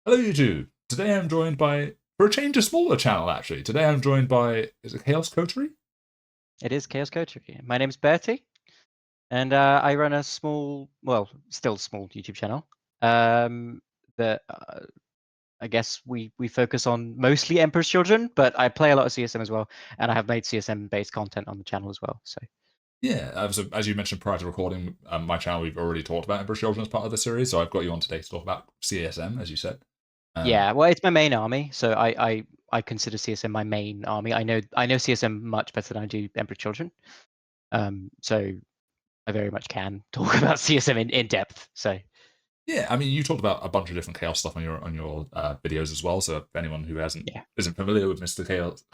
Hello, YouTube. Today I'm joined by, for a change, a smaller channel actually. Today I'm joined by, is it Chaos Coterie? It is Chaos Coterie. My name's Bertie, and I run a small, well, still small YouTube channel. That I guess we focus on mostly Emperor's Children, but I play a lot of CSM as well, and I have made CSM based content on the channel as well. So Yeah, so as you mentioned prior to recording my channel, we've already talked about Emperor's Children as part of the series, so I've got you on today to talk about CSM, as you said. yeah, well, it's my main army, so I consider CSM my main army. I know CSM much better than I do Emperor's Children. So I very much can talk about CSM in depth. So. Yeah, I mean, you talked about a bunch of different Chaos stuff on your videos as well. So if anyone who Yeah. isn't familiar with Mr.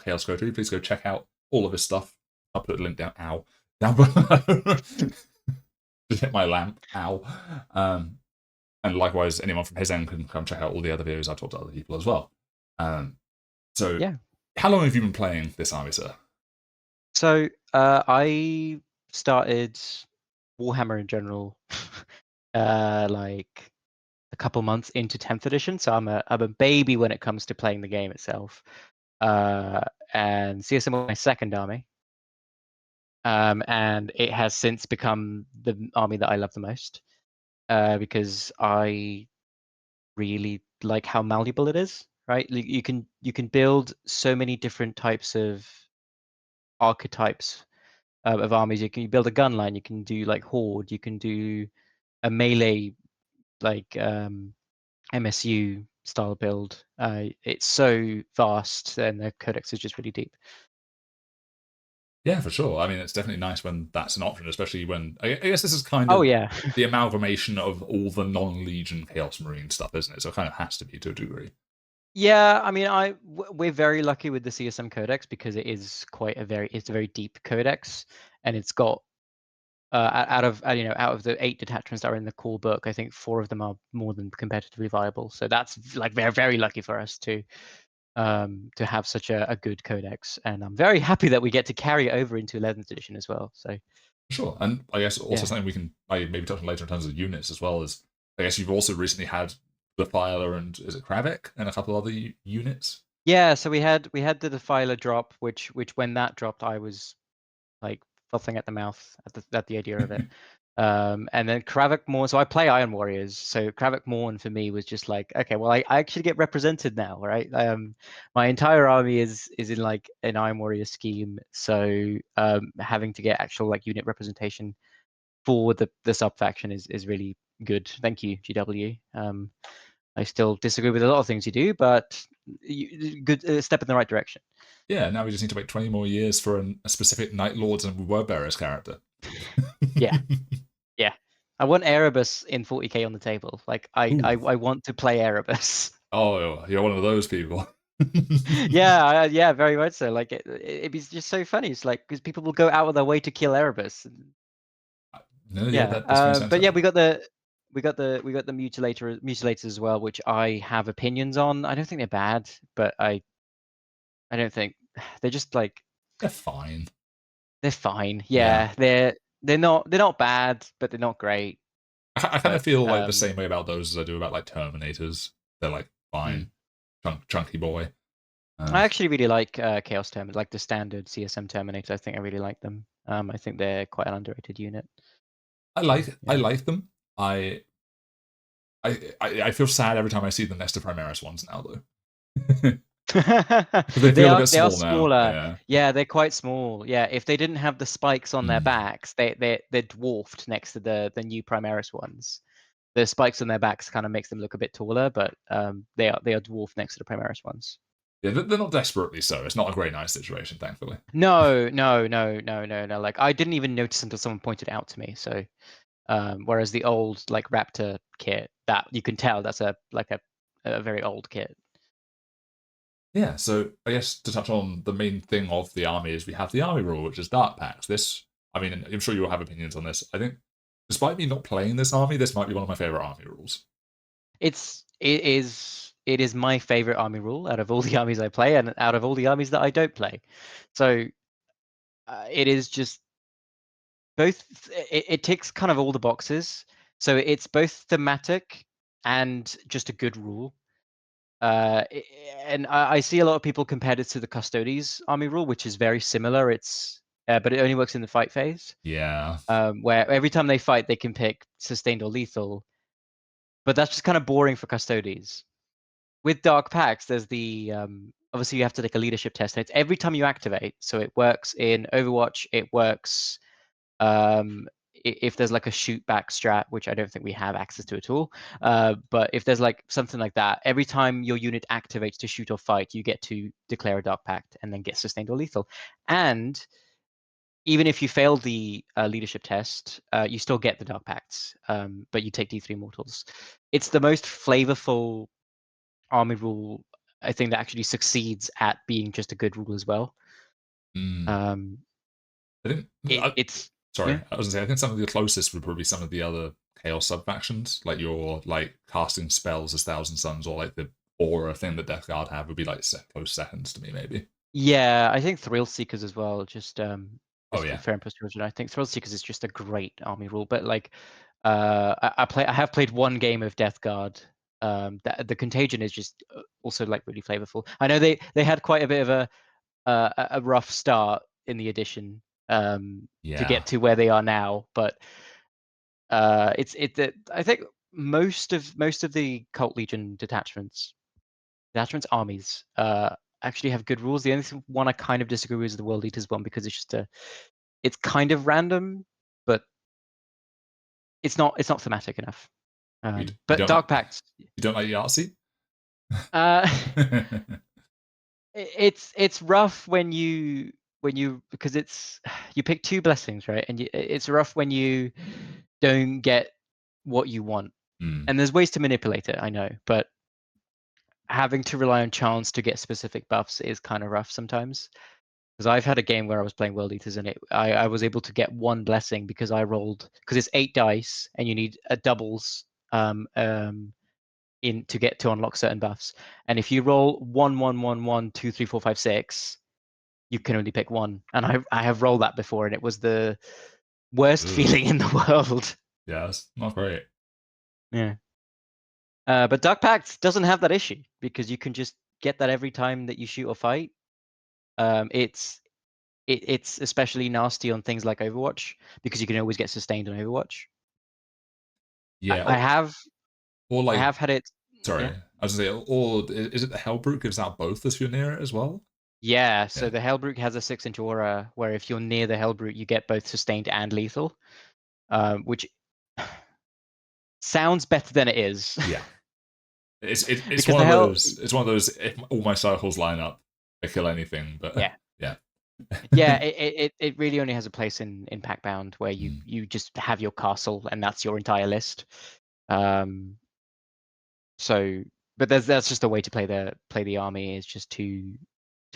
Chaos Coterie, please go check out all of his stuff. I'll put a link down. Ow, down below. Just hit my lamp. Ow. And likewise, anyone from his end can come check out all the other videos I've talked to other people as well. Um, so, Yeah. how long have you been playing this army, sir? So I started Warhammer in general, like a couple months into 10th edition. So I'm a baby when it comes to playing the game itself. Uh, and CSM was my second army, and it has since become the army that I love the most because I really like how malleable it is. Right, you can build so many different types of archetypes of armies. You build a gun line. You can do like horde. You can do a melee like MSU style build. It's so vast, and the codex is just really deep. Yeah, for sure. I mean, it's definitely nice when that's an option, especially when I guess this is kind Oh of yeah, the amalgamation of all the non-Legion Chaos Marine stuff, isn't it? So it kind of has to be to a degree. yeah. I mean, we're very lucky with the CSM codex because it's a very deep codex, and it's got out of the 8 detachments that are in the core book, I think 4 of them are more than competitively viable. So that's like very very lucky for us to have such a good codex, and I'm very happy that we get to carry it over into 11th edition as well. So Sure, and I guess also yeah, something we can maybe touch on later in terms of units as well is I guess you've also recently had the Defiler and is it Kravik and a couple other units. yeah. So we had the Defiler drop, which when that dropped, I was like frothing at the mouth at the idea of it. And then Kravik Morn. So I play Iron Warriors. So Kravik Morn for me was just like, okay, well, I actually get represented now, right? My entire army is in like an Iron Warrior scheme. So having to get actual like unit representation for the sub faction is really good. Thank you, GW. I still disagree with a lot of things you do, but good step in the right direction. Yeah, now we just need to wait 20 more years for a specific Night Lords and Wordbearers character. Yeah, yeah. I want Erebus in 40k on the table. Like I Ooh. I want to play Erebus. Oh, you're one of those people. Yeah, very much so. Like it'd be just so funny. It's like because people will go out of their way to kill Erebus. No, yeah, Yeah, that does make sense but yeah, actually. we got the mutilators as well, which I have opinions on. I don't think they're bad, but I don't think they're just like They're fine. they're fine. Yeah. Yeah, they're not bad, but they're not great. I kind of But feel like the same way about those as I do about like Terminators. They're like hmm. fine, chunky boy. I actually really like Chaos Terminator, like the standard CSM Terminators. I think I really like them. I think they're quite an underrated unit. So I yeah. like them. I I feel sad every time I see the Nesta Primaris ones now though. They They feel a are bit they are small now. smaller. Yeah. Yeah, they're quite small. Yeah, if they didn't have the spikes on their Mm. backs, they're dwarfed next to the new Primaris ones. The spikes on their backs kind of makes them look a bit taller, but they are dwarfed next to the Primaris ones. Yeah, they're not desperately so. It's not a great nice situation, thankfully. No, no, no, no, no, no. Like I didn't even notice until someone pointed it out to me. So whereas the old like Raptor kit, that you can tell that's a very old kit. Yeah, so I guess to touch on the main thing of the army is we have the army rule, which is dark packs. This, I mean, I'm sure you'll have opinions on this. I think, despite me not playing this army, this might be one of my favorite army rules. It is my favorite army rule out of all the armies I play and out of all the armies that I don't play. So it is just both. It ticks kind of all the boxes. So it's both thematic and just a good rule. And I see a lot of people compare it to the Custodes army rule, which is very similar. But it only works in the fight phase, Yeah. where every time they fight, they can pick sustained or lethal. But that's just kind of boring for Custodes. With Dark Pacts, there's the obviously you have to take a leadership test, and it's every time you activate. So it works in Overwatch. It works if there's like a shoot back strat, which I don't think we have access to at all. But if there's like something like that, every time your unit activates to shoot or fight, you get to declare a Dark Pact and then get sustained or lethal. And even if you fail the leadership test, you still get the Dark Pacts, but you take D3 mortals. It's the most flavorful army rule, I think, that actually succeeds at being just a good rule as well. Um, I think it's sorry, yeah. I was gonna say I think some of the closest would probably be some of the other chaos sub factions, like your like casting spells as Thousand Suns, or like the aura thing that Death Guard have would be like close seconds to me, maybe. Yeah, I think Thrill Seekers as well. Just Oh to be yeah, fair and post I think Thrill Seekers is just a great army rule. But like, I have played one game of Death Guard. The Contagion is just also like really flavorful. I know they had quite a bit of a rough start in the edition to yeah. get to where they are now, but I think most of the Cult Legion detachments armies actually have good rules. The only one I kind of disagree with is the World Eaters one, because it's kind of random, but it's not thematic enough. You But don't like Dark Pacts, you don't like Yahtzee? uh, it's rough when you because it's you pick two blessings, right? And it's rough when you don't get what you want. Mm. And there's ways to manipulate it, I know, but having to rely on chance to get specific buffs is kind of rough sometimes. Because I've had a game where I was playing World Eaters, and I was able to get one blessing because I rolled, because it's 8 dice and you need a doubles in to get to unlock certain buffs. And if you roll 1 1 1 1 2 3 4 5 6, you can only pick one. And I have rolled that before, and it was the worst Ugh. feeling in the world. Yeah, it's not great. Yeah. But Dark Pact doesn't have that issue, because you can just get that every time that you shoot or fight. It's especially nasty on things like Overwatch, because you can always get sustained on Overwatch. I, Yeah, I have or I like have had it. sorry, Yeah. I was gonna say, or is it the Hellbrute gives out both if you're near it as well? Yeah. So Yeah. the Hellbrute has a 6-inch aura, where if you're near the Hellbrute, you get both sustained and lethal, which sounds better than it is. Yeah. It's Because one the of hell, those. It's one of those. If all my circles line up, I kill anything. But yeah, yeah. yeah. It really only has a place in pactbound, where you Mm. you just have your castle and that's your entire list. Um, so, but that's just a way to play the army, is just to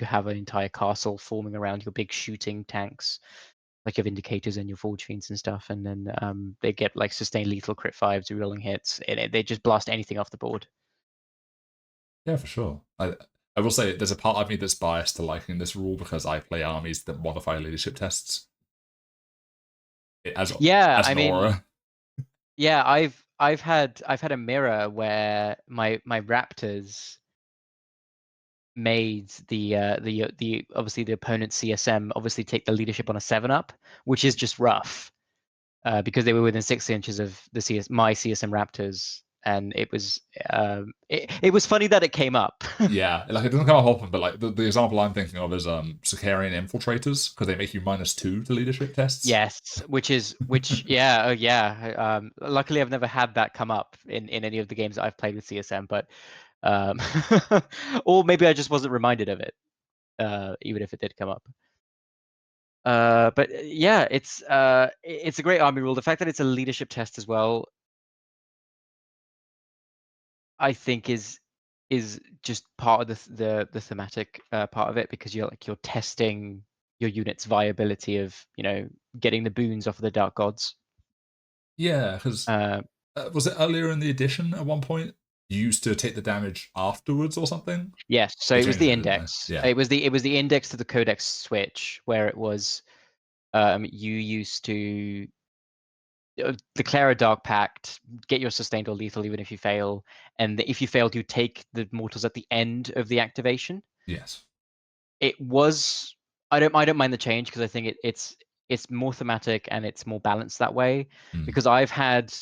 have an entire castle forming around your big shooting tanks, like your Vindicators and your Forge Fiends and stuff, and then they get like sustained lethal crit fives, rolling hits, and they just blast anything off the board. Yeah, for sure. I will say there's a part of me that's biased to liking this rule because I play armies that modify leadership tests as Yeah, as I an mean, aura. yeah, I've had a mirror where my Raptors made the obviously the opponent's CSM obviously take the leadership on a 7-up, which is just rough. Because they were within 6 inches of my CSM Raptors, and it was funny that it came up. Yeah, like it doesn't come up often, but like the example I'm thinking of is Sicarian infiltrators because they make you -2 to leadership tests. Yes, which yeah, oh yeah. Luckily, I've never had that come up in any of the games that I've played with CSM, but um, or maybe I just wasn't reminded of it, even if it did come up. But yeah, it's a great army rule. The fact that it's a leadership test as well, I think is just part of the thematic part of it, because you're testing your unit's viability of getting the boons off of the dark gods. Yeah, because Uh, was it earlier in the edition at one point you used to take the damage afterwards or something? yes, so They it was changed the it, didn't they? index. Yeah. It was the index to the codex switch, where it was you used to declare a Dark Pact, get your sustained or lethal even if you fail, and if you failed, you take the mortals at the end of the activation. Yes. It was I don't mind the change because I think it's more thematic and it's more balanced that way. Because I've had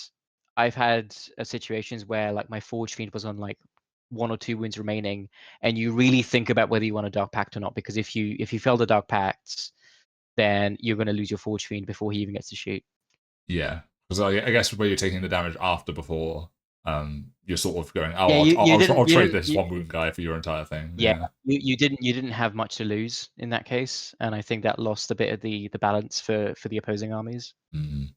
situations where like my Forge Fiend was on like 1 or 2 wounds remaining, and you really think about whether you want a Dark Pact or not, because if you fail the Dark Pacts, then you're going to lose your Forge Fiend before he even gets to shoot. Yeah, because I guess where you're taking the damage after before, you're sort of going, Yeah, oh, I'll trade this one wound guy for your entire thing. yeah, Yeah. you didn't have much to lose in that case, and I think that lost a bit of the balance for the opposing armies. Mm.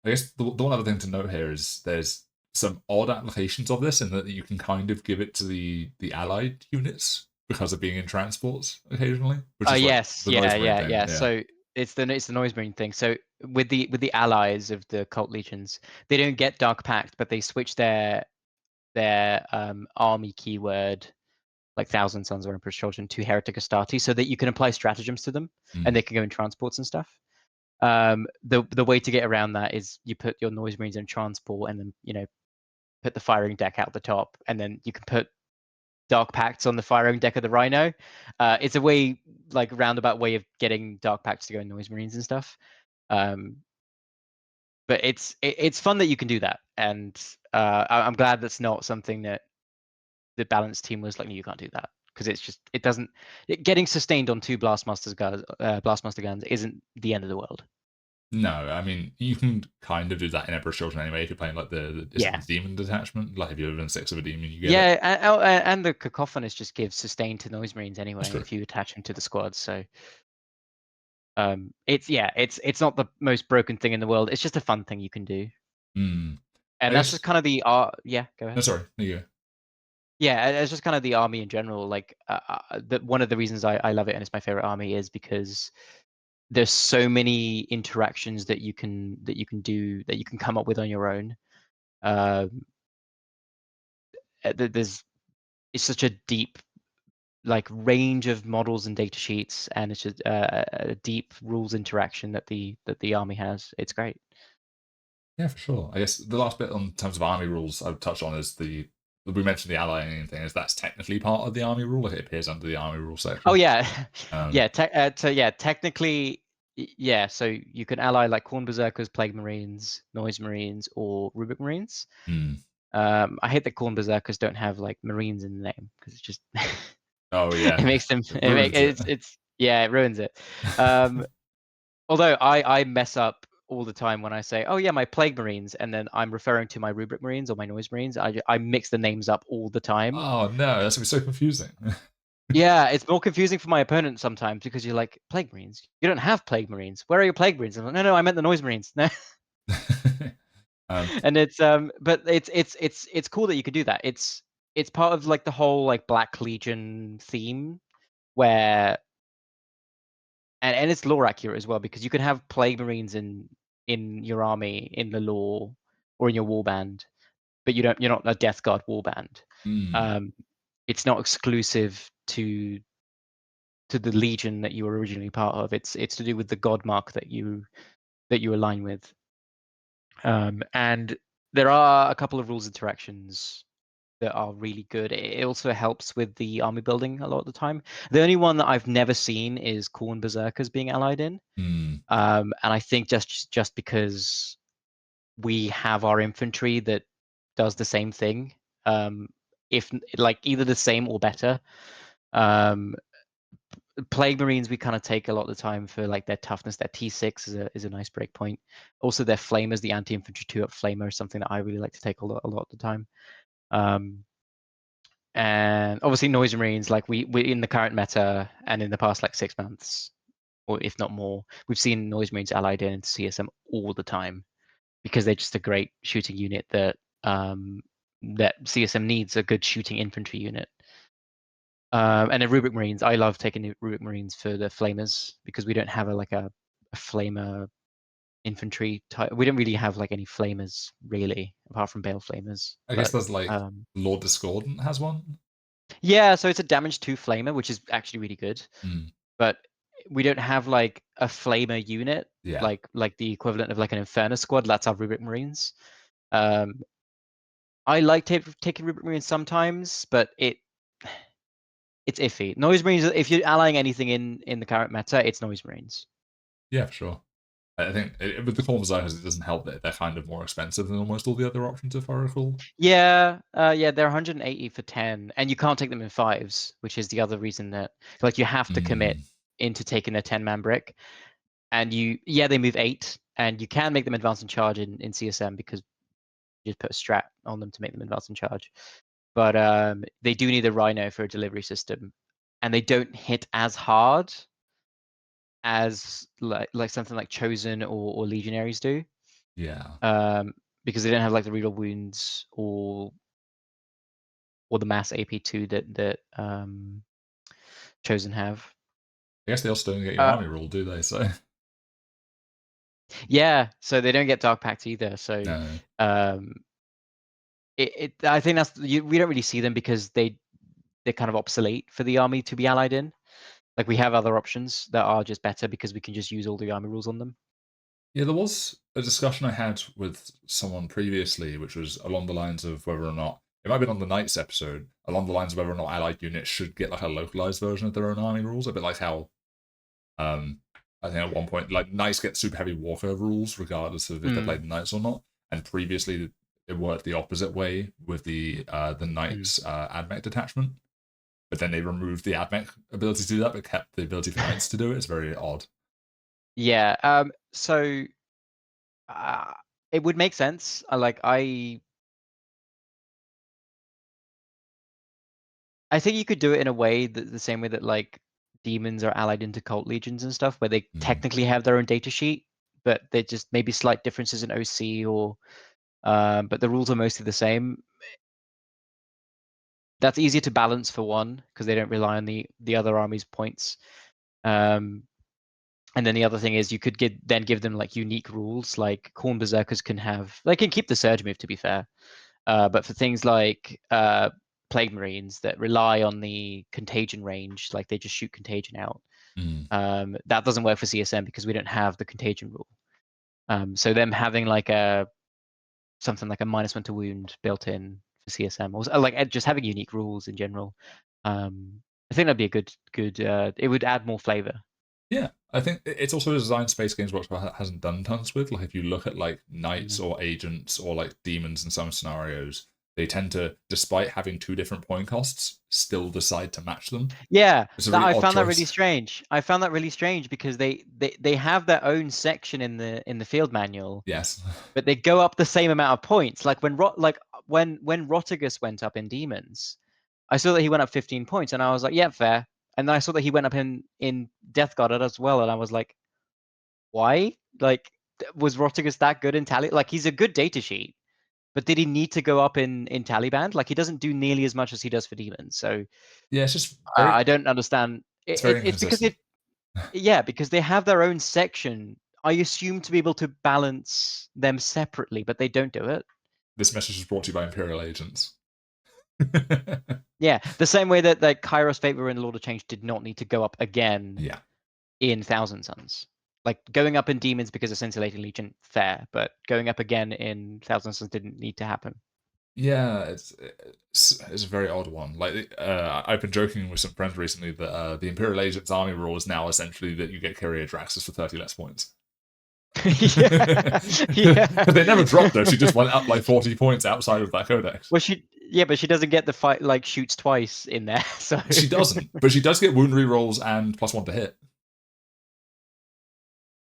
I guess the one other thing to note here is there's some odd applications of this in that you can kind of give it to the allied units because of being in transports occasionally, which is like Yes, the noise marine thing. yeah. Yeah. So it's the noise marine thing. So with the allies of the cult legions, they don't get Dark Pact, but they switch their army keyword, like Thousand Sons or Emperor's Children, to Heretic Astarte, so that you can apply stratagems to them, and they can go in transports and stuff. The way to get around that is you put your noise marines in transport, and then put the firing deck out the top, and then you can put Dark Pacts on the firing deck of the Rhino. It's a way, like roundabout way of getting Dark Pacts to go in noise marines and stuff. But it's fun that you can do that, and I'm glad that's not something that the balanced team was like, no, you can't do that, because it doesn't getting sustained on 2 Blastmaster guns isn't the end of the world. No, I mean you can kind of do that in Emperor's Children anyway if you're playing like is it Yeah. the demon detachment? Like if you're in 6 of a demon, you get it. Yeah, and the Cacophonous just gives sustain to noise marines That's anyway true. if you attach them to the squad. So it's not the most broken thing in the world. It's just a fun thing you can do, Mm. and I that's just guess. kind of the yeah. Go No, ahead. sorry. No, you go. Yeah, it's just kind of the army in general. Like one of the reasons I love it and it's my favorite army is because there's so many interactions that you can do, that you can come up with on your own. There's it's such a deep like range of models and data sheets, and it's just a deep rules interaction that the army has. It's great. Yeah, for sure. I guess the last bit on terms of army rules I've touched on is we mentioned the allying thing, is that's technically part of the army rule, like it appears under the army rule section. Oh yeah, Um, yeah. Technically, yeah. So you can ally like Khorne Berserkers, Plague Marines, Noise Marines, or Rubric Marines. hmm. I hate that Khorne Berserkers don't have like Marines in the name, because it's just Oh it yeah, makes them it ruins it. it's yeah, it ruins it. Although I mess up all the time when I say, oh yeah, my Plague Marines, and then I'm referring to my Rubric Marines or my Noise Marines. I mix the names up all the time. Oh no, that's gonna be so confusing. Yeah, it's more confusing for my opponent sometimes, because you're like, Plague Marines? You don't have Plague Marines. Where are your Plague Marines? I'm like, no, I meant the Noise Marines. No. um, And it's but it's cool that you can do that. It's part of like the whole like Black Legion theme, where and it's lore accurate as well, because you can have Plague Marines in your army in the lore or in your warband, but you're not a Death Guard warband. mm, Um, it's not exclusive to the legion that you were originally part of. It's to do with the god mark that you align with. And there are a couple of rules interactions that are really good. It also helps with the army building a lot of the time. The only one that I've never seen is Khorne Berserkers being allied in. mm, And I think just because we have our infantry that does the same thing, if like either the same or better. Um, Plague Marines we kind of take a lot of the time for like their toughness. Their T6 is a nice break point. Also, their Flamers, the anti-infantry 2-up Flamer, is something that I really like to take a lot of the time. And obviously Noise Marines, like we in the current meta and in the past like 6 months, or if not more, we've seen Noise Marines allied in into CSM all the time, because they're just a great shooting unit that that CSM needs, a good shooting infantry unit. And in Rubric Marines, I love taking Rubric Marines for the Flamers, because we don't have a Flamer infantry type. We don't really have like any Flamers really, apart from Bale Flamers. I guess But there's like Lord Discordant has one. yeah, so it's a damage 2 Flamer, which is actually really good. Mm, But we don't have like a flamer unit, Yeah. like the equivalent of like an Inferno squad. That's our Rubric Marines. I like taking Rubric Marines sometimes, but it's iffy. Noise Marines, if you're allying anything in the current meta, it's Noise Marines. Yeah, for sure. I think with the core designers, it doesn't help that they're kind of more expensive than almost all the other options, if I recall. Yeah, yeah, they're 180 for 10, and you can't take them in 5s, which is the other reason that like you have to commit into taking a 10-man brick, and they move 8, and you can make them advance and charge in CSM because you just put a strat on them to make them advance and charge. But they do need a Rhino for a delivery system, and they don't hit as hard as like something like Chosen or Legionaries do. Yeah. Because they don't have like the reroll wounds or the mass AP2 that Chosen have. I guess they also don't get your army rule, do they? So yeah, so they don't get Dark Pact either. So no. I think we don't really see them because they're kind of obsolete for the army to be allied in. Like we have other options that are just better because we can just use all the army rules on them. Yeah, there was a discussion I had with someone previously, which was along the lines of whether or not it might have been on the Knights episode, along the lines of whether or not allied units should get like a localized version of their own army rules, a bit like how I think at one point like Knights get super heavy war curve rules regardless of if they're played Knights or not. And previously it worked the opposite way with the Knights admech detachment. But then they removed the admech ability to do that, but kept the ability for Knights to do it. It's very odd. Yeah. So it would make sense. I think you could do it in a way that the same way that like demons are allied into cult legions and stuff, where they technically have their own data sheet, but they just maybe slight differences in OC or but the rules are mostly the same. That's easier to balance for one because they don't rely on the other army's points. And then the other thing is you could give them like unique rules, like Khorne Berserkers can keep the Surge move to be fair, but for things like Plague Marines that rely on the contagion range, like they just shoot contagion out. That doesn't work for CSM because we don't have the contagion rule. So them having like something like a -1 to wound built in for CSM, or like just having unique rules in general, I think that'd be a good. It would add more flavor. Yeah, I think it's also a design Space Games Workshop hasn't done tons with. Like if you look at like Knights or Agents or like Demons in some scenarios, they tend to, despite having two different point costs, still decide to match them. Yeah, It's a really I odd found that really choice. strange. I found that really strange because they have their own section in the field manual, Yes. but they go up the same amount of points. Like when Rotigus went up in Demons, I saw that he went up 15 points, and I was like, yeah, fair. And then I saw that he went up in Death Guard as well, and I was like, why? Like, was Rotigus that good in Tally? Like, he's a good data sheet, but did he need to go up in Taliban? Like, he doesn't do nearly as much as he does for Demons. So Yeah, it's just very. I don't understand. It's very It's because inconsistent. because they have their own section. I assume to be able to balance them separately, but they don't do it. This message is brought to you by Imperial Agents. Yeah, the same way that Kairos Vapor and Lord of Change did not need to go up again Yeah. in Thousand Suns. Like going up in Demons because of Scintillating Legion, fair, but going up again in Thousand Suns didn't need to happen. Yeah, it's a very odd one. Like I've been joking with some friends recently that the Imperial Agents army rule is now essentially that you get Kyria Draxus for 30 less points. yeah, yeah. But they never dropped her. She just went up like 40 points outside of that codex. Well, but she doesn't get the fight like shoots twice in there. So She doesn't, but she does get wound rerolls and +1 to hit.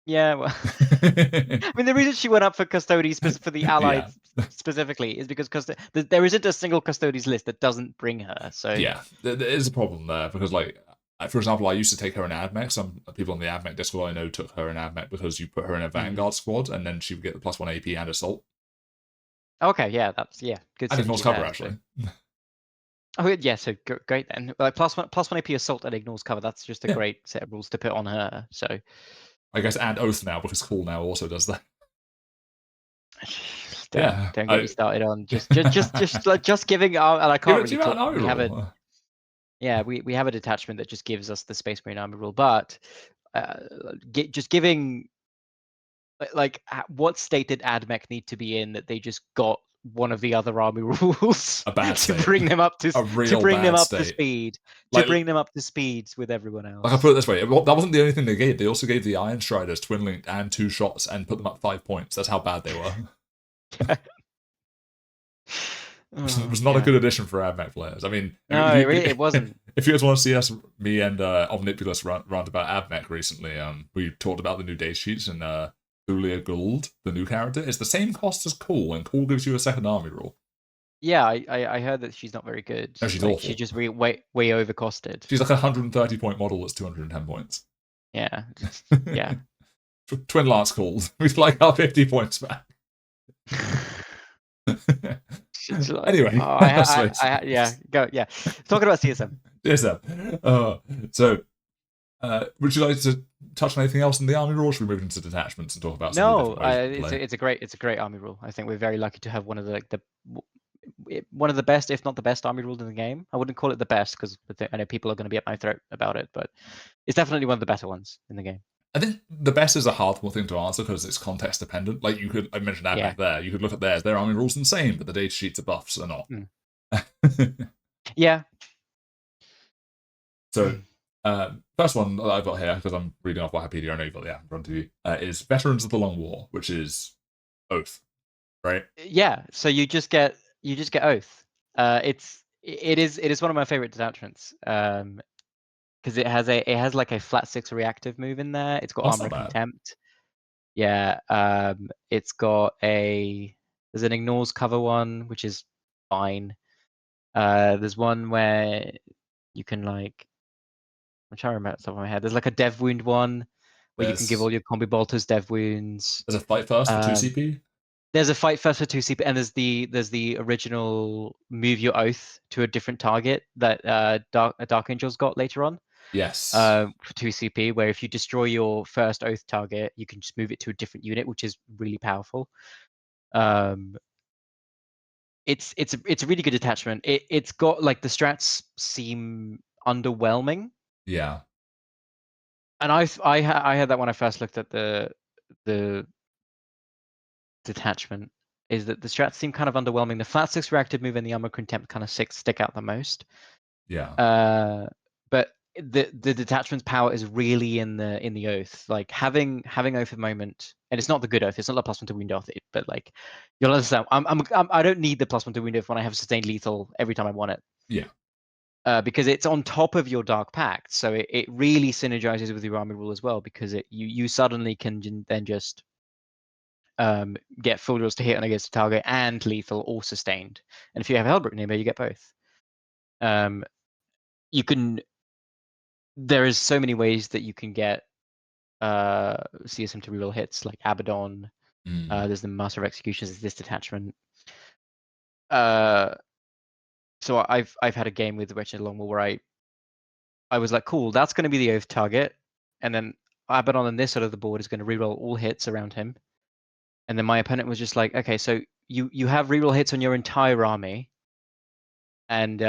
yeah, well, I mean, the reason she went up for Custodes for the Allied specifically is because there isn't a single Custodes list that doesn't bring her. So yeah, there is a problem there because, like, for example, I used to take her in AdMech. Some people on the AdMech Discord I know took her in AdMech because you put her in a Vanguard squad and then she would get the +1 AP and Assault. Okay, yeah, that's good. And ignores synergy cover there, actually. So. Oh yeah, so great then. Like +1 AP Assault and ignores cover. That's just a great set of rules to put on her. So I guess and Oath now because Cool now also does that. don't get me started on just giving and I can't really talk. We have a detachment that just gives us the Space Marine army rule, but just giving like what state did AdMech need to be in that they just got one of the other army rules A bad to state. bring them up to A real bring them bad up to state. speed Like, bring them up to speed with everyone I else. put it this way: that wasn't the only thing they gave. They also gave the Iron Striders twin linked and 2 shots and put them up 5 points. That's how bad they were. It was not a good addition for AdMech players. I mean, No, it wasn't. If you guys want to see us, me and Omnipulus rant about AdMech recently, we talked about the new data sheets and Julia Gould, the new character, is the same cost as Cool, and Cool gives you a second army rule. Yeah, I heard that she's not very good. No, she's like, awful. She's just way overcosted. She's like a 130 point model that's 210 points. Yeah, yeah. Twin Lance Called. We'd like our 50 points back. Like, anyway, yeah, go. Yeah, talking about CSM. CSM. So, would you like to touch on anything else in the army rule? Or should we move into detachments and talk about some of the different ways you play? It's a great army rule. I think we're very lucky to have one of one of the best, if not the best, army rules in the game. I wouldn't call it the best because I know people are going to be at my throat about it, but it's definitely one of the better ones in the game. I think the best is a hard thing to answer because it's context dependent. Like I mentioned AdMech there. You could look at theirs. Their army rules insane, but the data sheets are buffs are not. Yeah. So, first one that I've got here, because I'm reading off Wikipedia, I know you've got the app in front of you, is Veterans of the Long War, which is Oath, right? Yeah. So you just get Oath. It is one of my favorite detachments. Because it has like a flat 6 reactive move in there. It's got armor contempt. Yeah. It's got there's an ignores cover one, which is fine. There's one where you can like, I'm trying to remember off the top of my head. There's like a dev wound one where you can give all your combi bolters dev wounds. There's a fight first for 2 CP. There's a fight first for 2 CP, and there's the original move your oath to a different target that Dark Angel's got later on. Yes. For 2 CP, where if you destroy your first oath target, you can just move it to a different unit, which is really powerful. It's a really good attachment. It's got like the strats seem underwhelming. Yeah. And I had that when I first looked at the detachment, is that the strats seem kind of underwhelming. The flat 6 reactive move and the armor contempt kind of stick out the most. Yeah. But the detachment's power is really in the oath. Like having oath at the moment, and it's not the good oath. It's not the +1 to wound oath. But like you'll understand. I don't need the +1 to wound oath when I have sustained lethal every time I want it. Yeah. Because it's on top of your Dark Pact, so it really synergizes with your army rule as well. Because you suddenly can then just get full draws to hit on against a target and lethal or sustained. And if you have Hellbrook nearby, you get both. You can. There is so many ways that you can get CSM to reroll hits, like Abaddon. There's the Master of Executions. There's this detachment. So I've had a game with Wretched Longwall where I was like, cool, that's going to be the oath target, and then Abaddon on this side of the board is going to reroll all hits around him. And then my opponent was just like, okay, so you have reroll hits on your entire army, and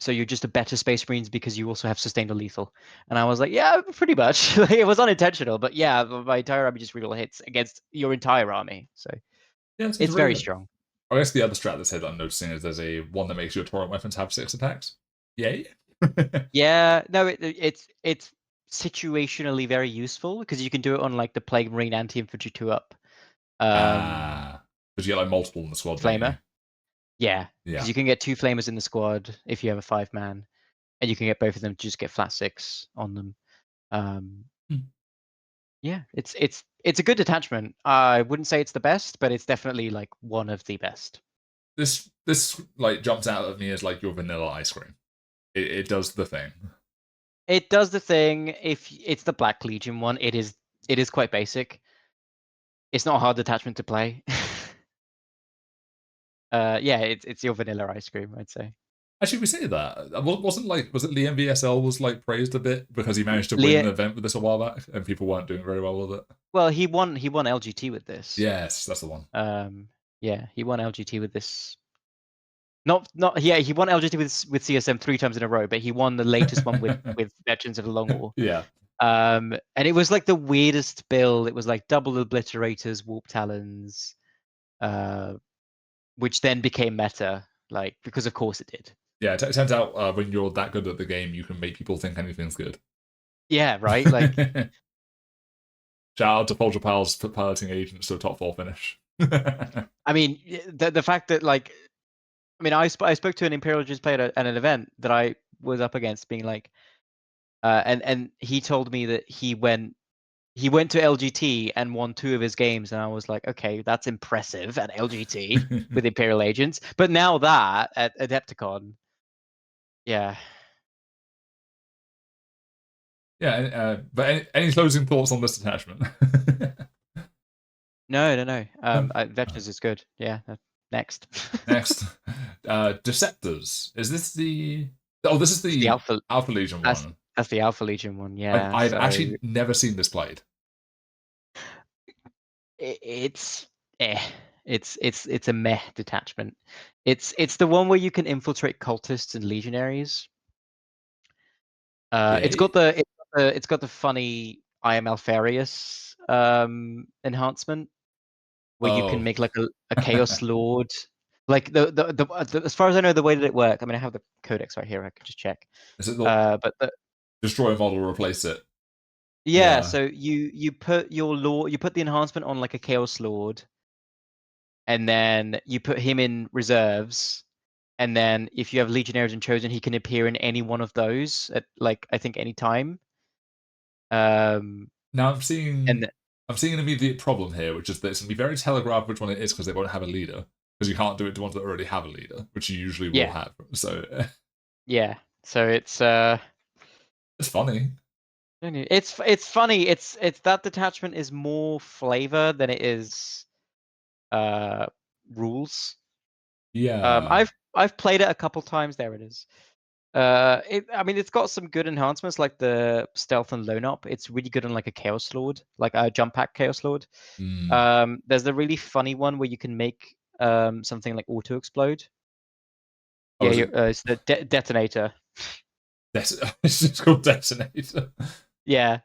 so you're just a better Space Marines because you also have sustained or lethal. And I was like, yeah, pretty much. It was unintentional, but yeah, my entire army just reroll hits against your entire army. So yeah, it's very strong. I guess the other strat that's here that I'm noticing is there's a one that makes your torrent weapons have 6 attacks. Yay. Yeah, no, it's situationally very useful because you can do it on like the Plague Marine anti-infantry 2-up. Because you get like multiple in the squad. Flamer. Yeah, Yeah. because you can get 2 flamers in the squad if you have a 5-man, and you can get both of them to just get flat 6 on them. Yeah, it's a good detachment. I wouldn't say it's the best, but it's definitely like one of the best. This like jumps out at me as like your vanilla ice cream. It does the thing. It does the thing. If it's the Black Legion one, it is quite basic. It's not a hard detachment to play. Yeah, it's your vanilla ice cream, I'd say. Actually, we say that. Was it Liam VSL was like praised a bit because he managed to win an event with this a while back and people weren't doing very well with it? Well, he won LGT with this. Yes, that's the one. Yeah, he won LGT with this. Yeah, he won LGT with CSM 3 times in a row, but he won the latest one with Veterans of the Long War. Yeah. And it was like the weirdest build. It was like double obliterators, warp talons, which then became meta, like because of course it did. Yeah, it turns out when you're that good at the game, you can make people think anything's good. Yeah, right. Like, Shout out to Folger Pals for piloting agents to a top 4 finish. I mean, the fact that like, I mean, I spoke to an Imperial Legends player at an event that I was up against, being like, and he told me that he went to LGT and won 2 of his games, and I was like, okay, that's impressive at LGT with Imperial Agents. But now that at Adepticon, yeah. Yeah, but any closing thoughts on this detachment? No. Vetches is good. Yeah. Next. Next, Deceptors. Is this the? Oh, this is It's the the Alpha. Alpha Legion That's one. that's the Alpha Legion one. Yeah. I've So actually never seen this played. it's eh. It's a meh detachment. It's the one where you can infiltrate cultists and legionaries. It's Yeah. got the funny I am Alfarius enhancement, where you can Oh, make like a Chaos Lord. Like the as far as I know, the way that it works. I mean, I have the codex right here. I can just check. is it the But destroy a model, replace it? yeah, Yeah. so you put your lord, you put the enhancement on like a Chaos Lord, and then you put him in reserves. And then if you have Legionaries and Chosen, he can appear in any one of those at like I think any time. Now And I'm seeing an immediate problem here, which is that it's gonna be very telegraphed which one it is because they won't have a leader. Because you can't do it to ones that already have a leader, which you usually will yeah, have. So yeah. So it's funny. it's funny. It's that detachment is more flavor than it is uh rules. Yeah. I've played it a couple times. There it is. I mean, it's got some good enhancements like the stealth and lone up. It's really good on like a Chaos Lord, like a jump pack Chaos Lord. Mm. There's the really funny one where you can make something like auto explode. Oh, Yeah, is it? it's the detonator. It's just called Detonator. Yeah,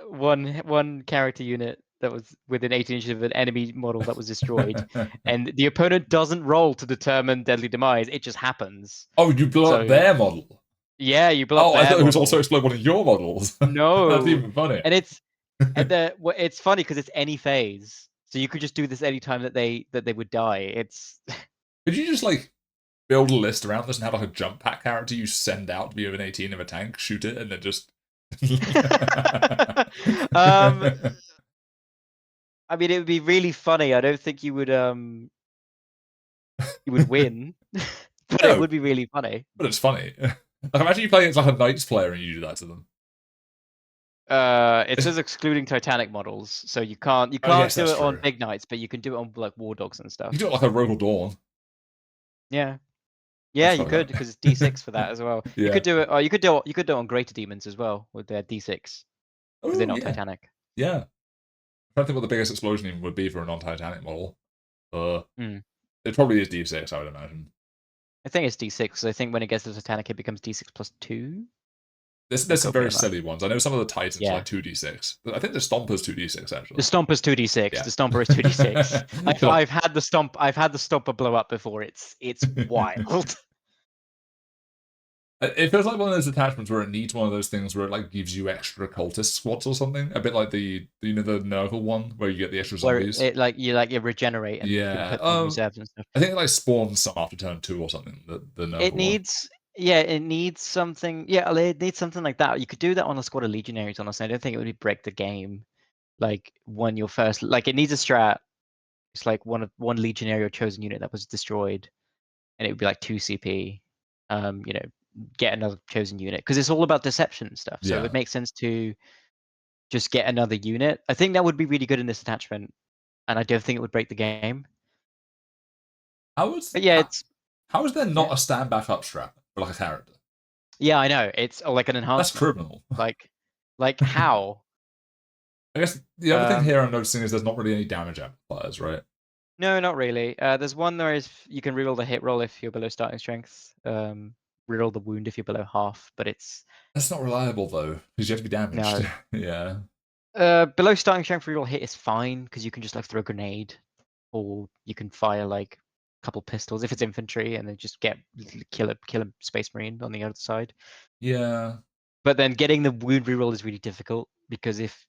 one character unit that was within 18 inches of an enemy model that was destroyed, and the opponent doesn't roll to determine deadly demise. It just happens. Oh, you blow up So their model. yeah, you blow up Oh, I their thought it was also model. explode one of your models. That's No, even funny. and it's funny because it's any phase, so you could just do this anytime that they would die. It's Could you just like build a list around this and have like a jump pack character you send out to be an 18 of a tank, shoot it, and then just. um. I mean, it would be really funny. I don't think you would win, but it No, would be really funny. but it's funny. Like imagine you play against like a Knights player and you do that to them. It says excluding Titanic models, so you can't Oh yes, do that's it on true. big knights, but you can do it on like war dogs and You stuff. do it like a Rogal Dawn. Yeah, yeah, That's you quite could because it's D6 for that as well. You yeah. could do it. You could do it on greater demons as well with their D6 because they're Oh not yeah, Titanic. yeah. I'm trying to think what the biggest explosion even would be for a non-Titanic model. Mm. It probably is D6, I would imagine. I think it's D6 because I think when it gets to Titanic, it becomes D6 plus 2. Don't There's some quote me very on that. silly ones. I know some of the Titans are Yeah, like 2d6. I think the Stomper's 2d6 the actually. Stomper's 2d6. Yeah. The Stomper is 2d6. So, I've had the Stomper blow up before. It's wild. it feels like one of those attachments where it needs one of those things where it like gives you extra cultist squads or something. A bit like the the Nurgle one where you get the extra Where zombies. it you regenerate and you can Yeah. put them in reserves and stuff. I think it like spawns some after turn 2 or something. The It Nurgle one. needs it needs something. Yeah, it needs something like that. You could do that on a squad of legionaries. Honestly, I don't think it would break the game. Like when you're first, like it needs a strat. It's like one legionary or chosen unit that was destroyed, and it would be like 2 CP. You know, get another chosen unit because it's all about deception and stuff. So it Yeah. would make sense to just get another unit. I think that would be really good in this attachment, and I don't think it would break the game. How is But yeah, how, it's how is there yeah. not a stand back up strap for like a character? Yeah, I know. It's like an That's enhancement. criminal. Like how? I guess the other thing Um, here I'm noticing is there's not really any damage amplifiers, right? no, not really. There's one where is you can reroll the hit roll if you're below starting strength. reroll the wound if you're below half, but it's That's not reliable though, because you have to be damaged. no. Yeah. Below starting strength reroll hit is fine because you can just like throw a grenade, or you can fire like a couple pistols if it's infantry, and then just kill a space marine on the other side. Yeah. But then getting the wound reroll is really difficult because if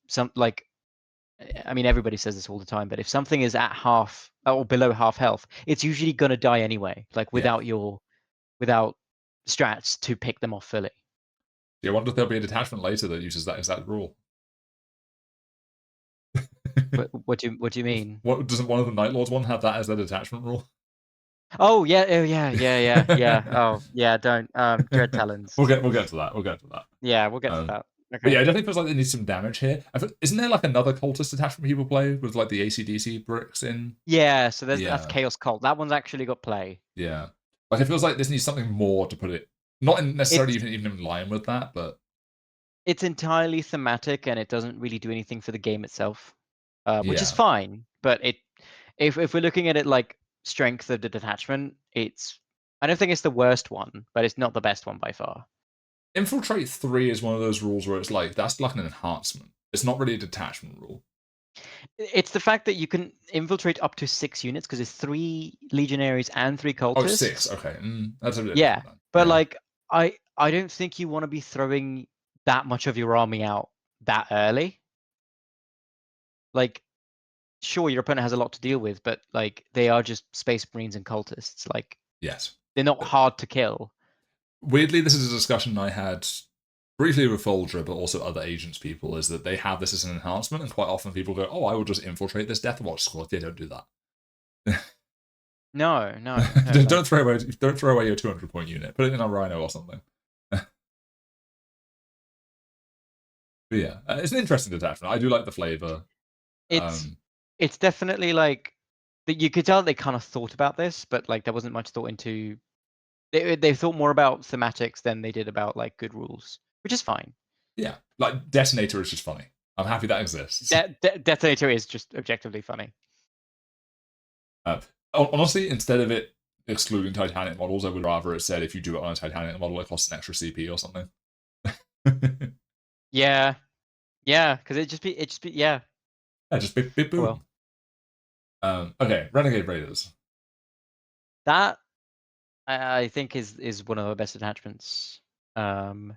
I mean, everybody says this all the time, but if something is at half or below half health, it's usually gonna die anyway, like Yeah. without strats to pick them off fully. I wonder if there'll be a detachment later that uses that exact rule. But what do you mean? What doesn't one of the Night Lords one have that as their detachment rule? Oh yeah, yeah. Oh yeah, don't dread talons. We'll get to that. We'll get to that. Yeah, we'll get to that. But Okay. yeah, it definitely feels like they need some damage here. Isn't there like another cultist detachment people play with like the ACDC bricks in? Yeah, so that's Yeah, Chaos Cult. That one's actually got play. yeah. Like it feels like this needs something more to put it, not necessarily It's even in line with that, but it's entirely thematic and it doesn't really do anything for the game itself, which is yeah. fine. But if we're looking at it like strength of the detachment, I don't think it's the worst one, but it's not the best one by far. Infiltrate 3 is one of those rules where it's like that's like an enhancement. It's not really a detachment rule. It's the fact that you can infiltrate up to 6 units because it's 3 legionaries and 3 Oh, 6. cultists. Okay, that's a bit Yeah, different then. but Yeah, like I don't think you want to be throwing that much of your army out that early. Like, sure, your opponent has a lot to deal with, but like they are just space marines and cultists. Like, yes. they're not hard to kill. Weirdly, this is a discussion I had briefly with Foldra, but also other agents people, is that they have this as an enhancement, and quite often people go, "Oh, I will just infiltrate this Death Watch squad." Yeah, don't do that. No. Like, don't throw away your 200-point unit. Put it in a Rhino or something. But yeah, it's an interesting detachment. I do like the flavor. it's it's definitely like you could tell they kind of thought about this, but like there wasn't much thought into. They thought more about thematics than they did about like good rules, which is fine. Yeah, like Detonator is just funny. I'm happy that exists. Detonator is just objectively funny. Honestly, instead of it excluding Titanic models, I would rather it said if you do it on a Titanic model, it costs an extra CP or something. Yeah, because it just be yeah. Yeah, just big boom. Well, Okay, Renegade Raiders. that I think is one of the best attachments. I've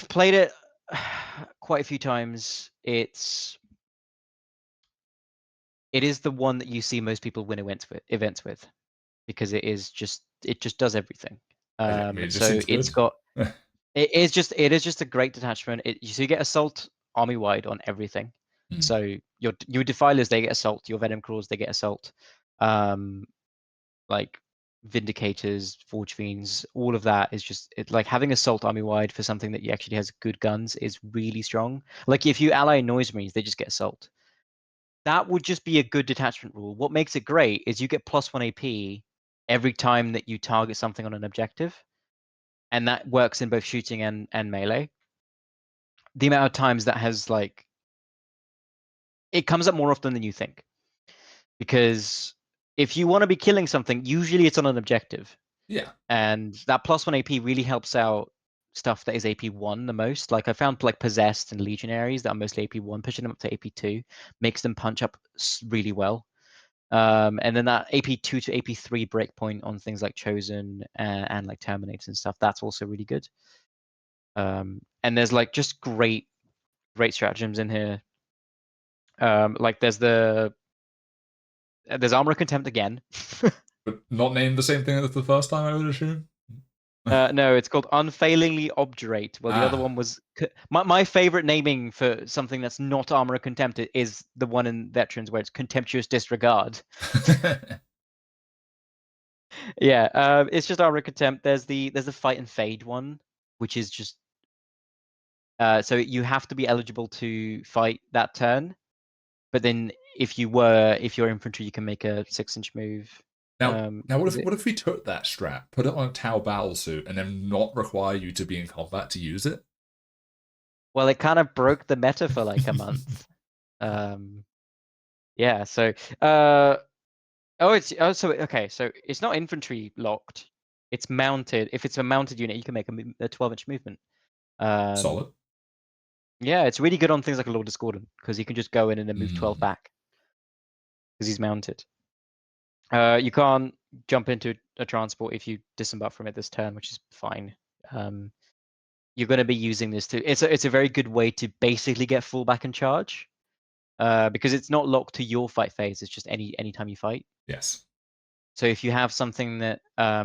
played it quite a few times. It is the one that you see most people win events with because it just does everything. I mean, it just So seems it's good. got it is just a great detachment. So you get assault army wide on everything. So your defilers they get assault, your venom crawls they get assault, like vindicators, forge fiends, all of that is just like having assault army wide for something that you actually has good guns is really strong. Like if you ally noise marines, they just get assault. That would just be a good detachment rule. What makes it great is you get +1 AP every time that you target something on an objective, and that works in both shooting and melee. The amount of times that has like it comes up more often than you think, because if you want to be killing something, usually it's on an objective, Yeah, and that +1 AP really helps out stuff that is AP1 the most. Like I found like possessed and legionaries that are mostly AP1, pushing them up to AP2 makes them punch up really well. And then that AP2 to AP3 breakpoint on things like Chosen and like Terminators and stuff, that's also really good. And there's like just great stratagems in here. Like there's Armor of Contempt again. but not named the same thing as the first time, I would assume. No, it's called Unfailingly Obdurate. Well, the other one was my favorite naming for something that's not Armor of Contempt is the one in Veterans where it's Contemptuous Disregard. Yeah, it's just Armor of Contempt. There's the Fight and Fade one, which is just so you have to be eligible to fight that turn, but then if you're infantry, you can make a 6-inch move. Now, what if we took that strat, put it on a Tau battle suit, and then not require you to be in combat to use it? Well, it kind of broke the meta for like a month. Yeah. So, so okay. So it's not infantry locked. It's mounted. If it's a mounted unit, you can make a 12-inch movement. Solid. Yeah, it's really good on things like a Lord Discordant because he can just go in and then move 12 Mm. back because he's mounted. You can't jump into a transport if you disembark from it this turn, which is fine. You're going to be using this to. It's a very good way to basically get full back and charge, because it's not locked to your fight phase. It's just any time you fight. Yes. So if you have something that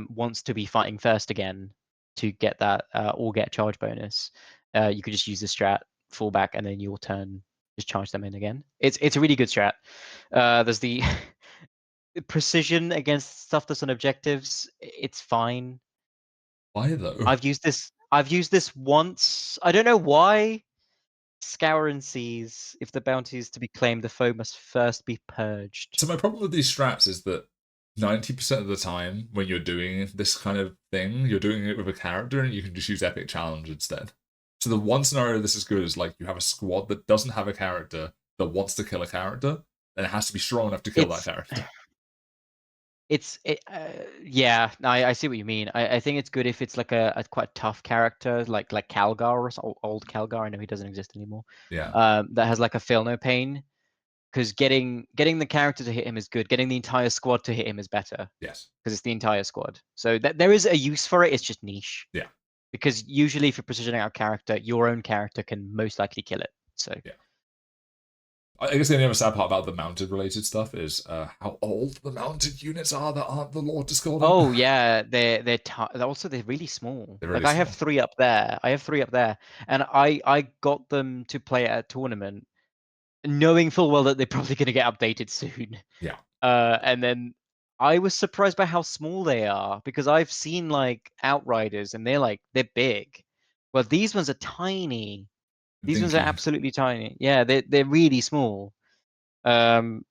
wants to be fighting first again to get that or get charge bonus, you could just use the strat, fall back, and then your turn just charge them in again. It's a really good strat. There's the precision against stuff that's on objectives. It's fine. Why though? I've used this once. I don't know why. Scour and seize. If the bounty is to be claimed, the foe must first be purged. So my problem with these strats is that 90% of the time when you're doing this kind of thing, you're doing it with a character and you can just use Epic Challenge instead. So the one scenario this is good is like you have a squad that doesn't have a character that wants to kill a character, and it has to be strong enough to kill that character. Yeah, no, I see what you mean. I think it's good if it's like a quite tough character, like Calgar or old Calgar. I know he doesn't exist anymore. Yeah. That has like a feel no pain, because getting the character to hit him is good. Getting the entire squad to hit him is better Yes. because it's the entire squad. So there is a use for it. It's just niche. Yeah. Because usually if you're precisioning out a character, your own character can most likely kill it. So yeah. I guess the only other sad part about the mounted related stuff is how old the mounted units are that aren't the Lord Discordant. Oh yeah, they're also they're really small. They're Like really I have small. 3 up there. And I got them to play at a tournament, knowing full well that they're probably going to get updated soon. Yeah. And then I was surprised by how small they are, because I've seen like Outriders and they're big. Well, these ones are tiny. These ones are Dinky. absolutely tiny. Yeah, they're really small. But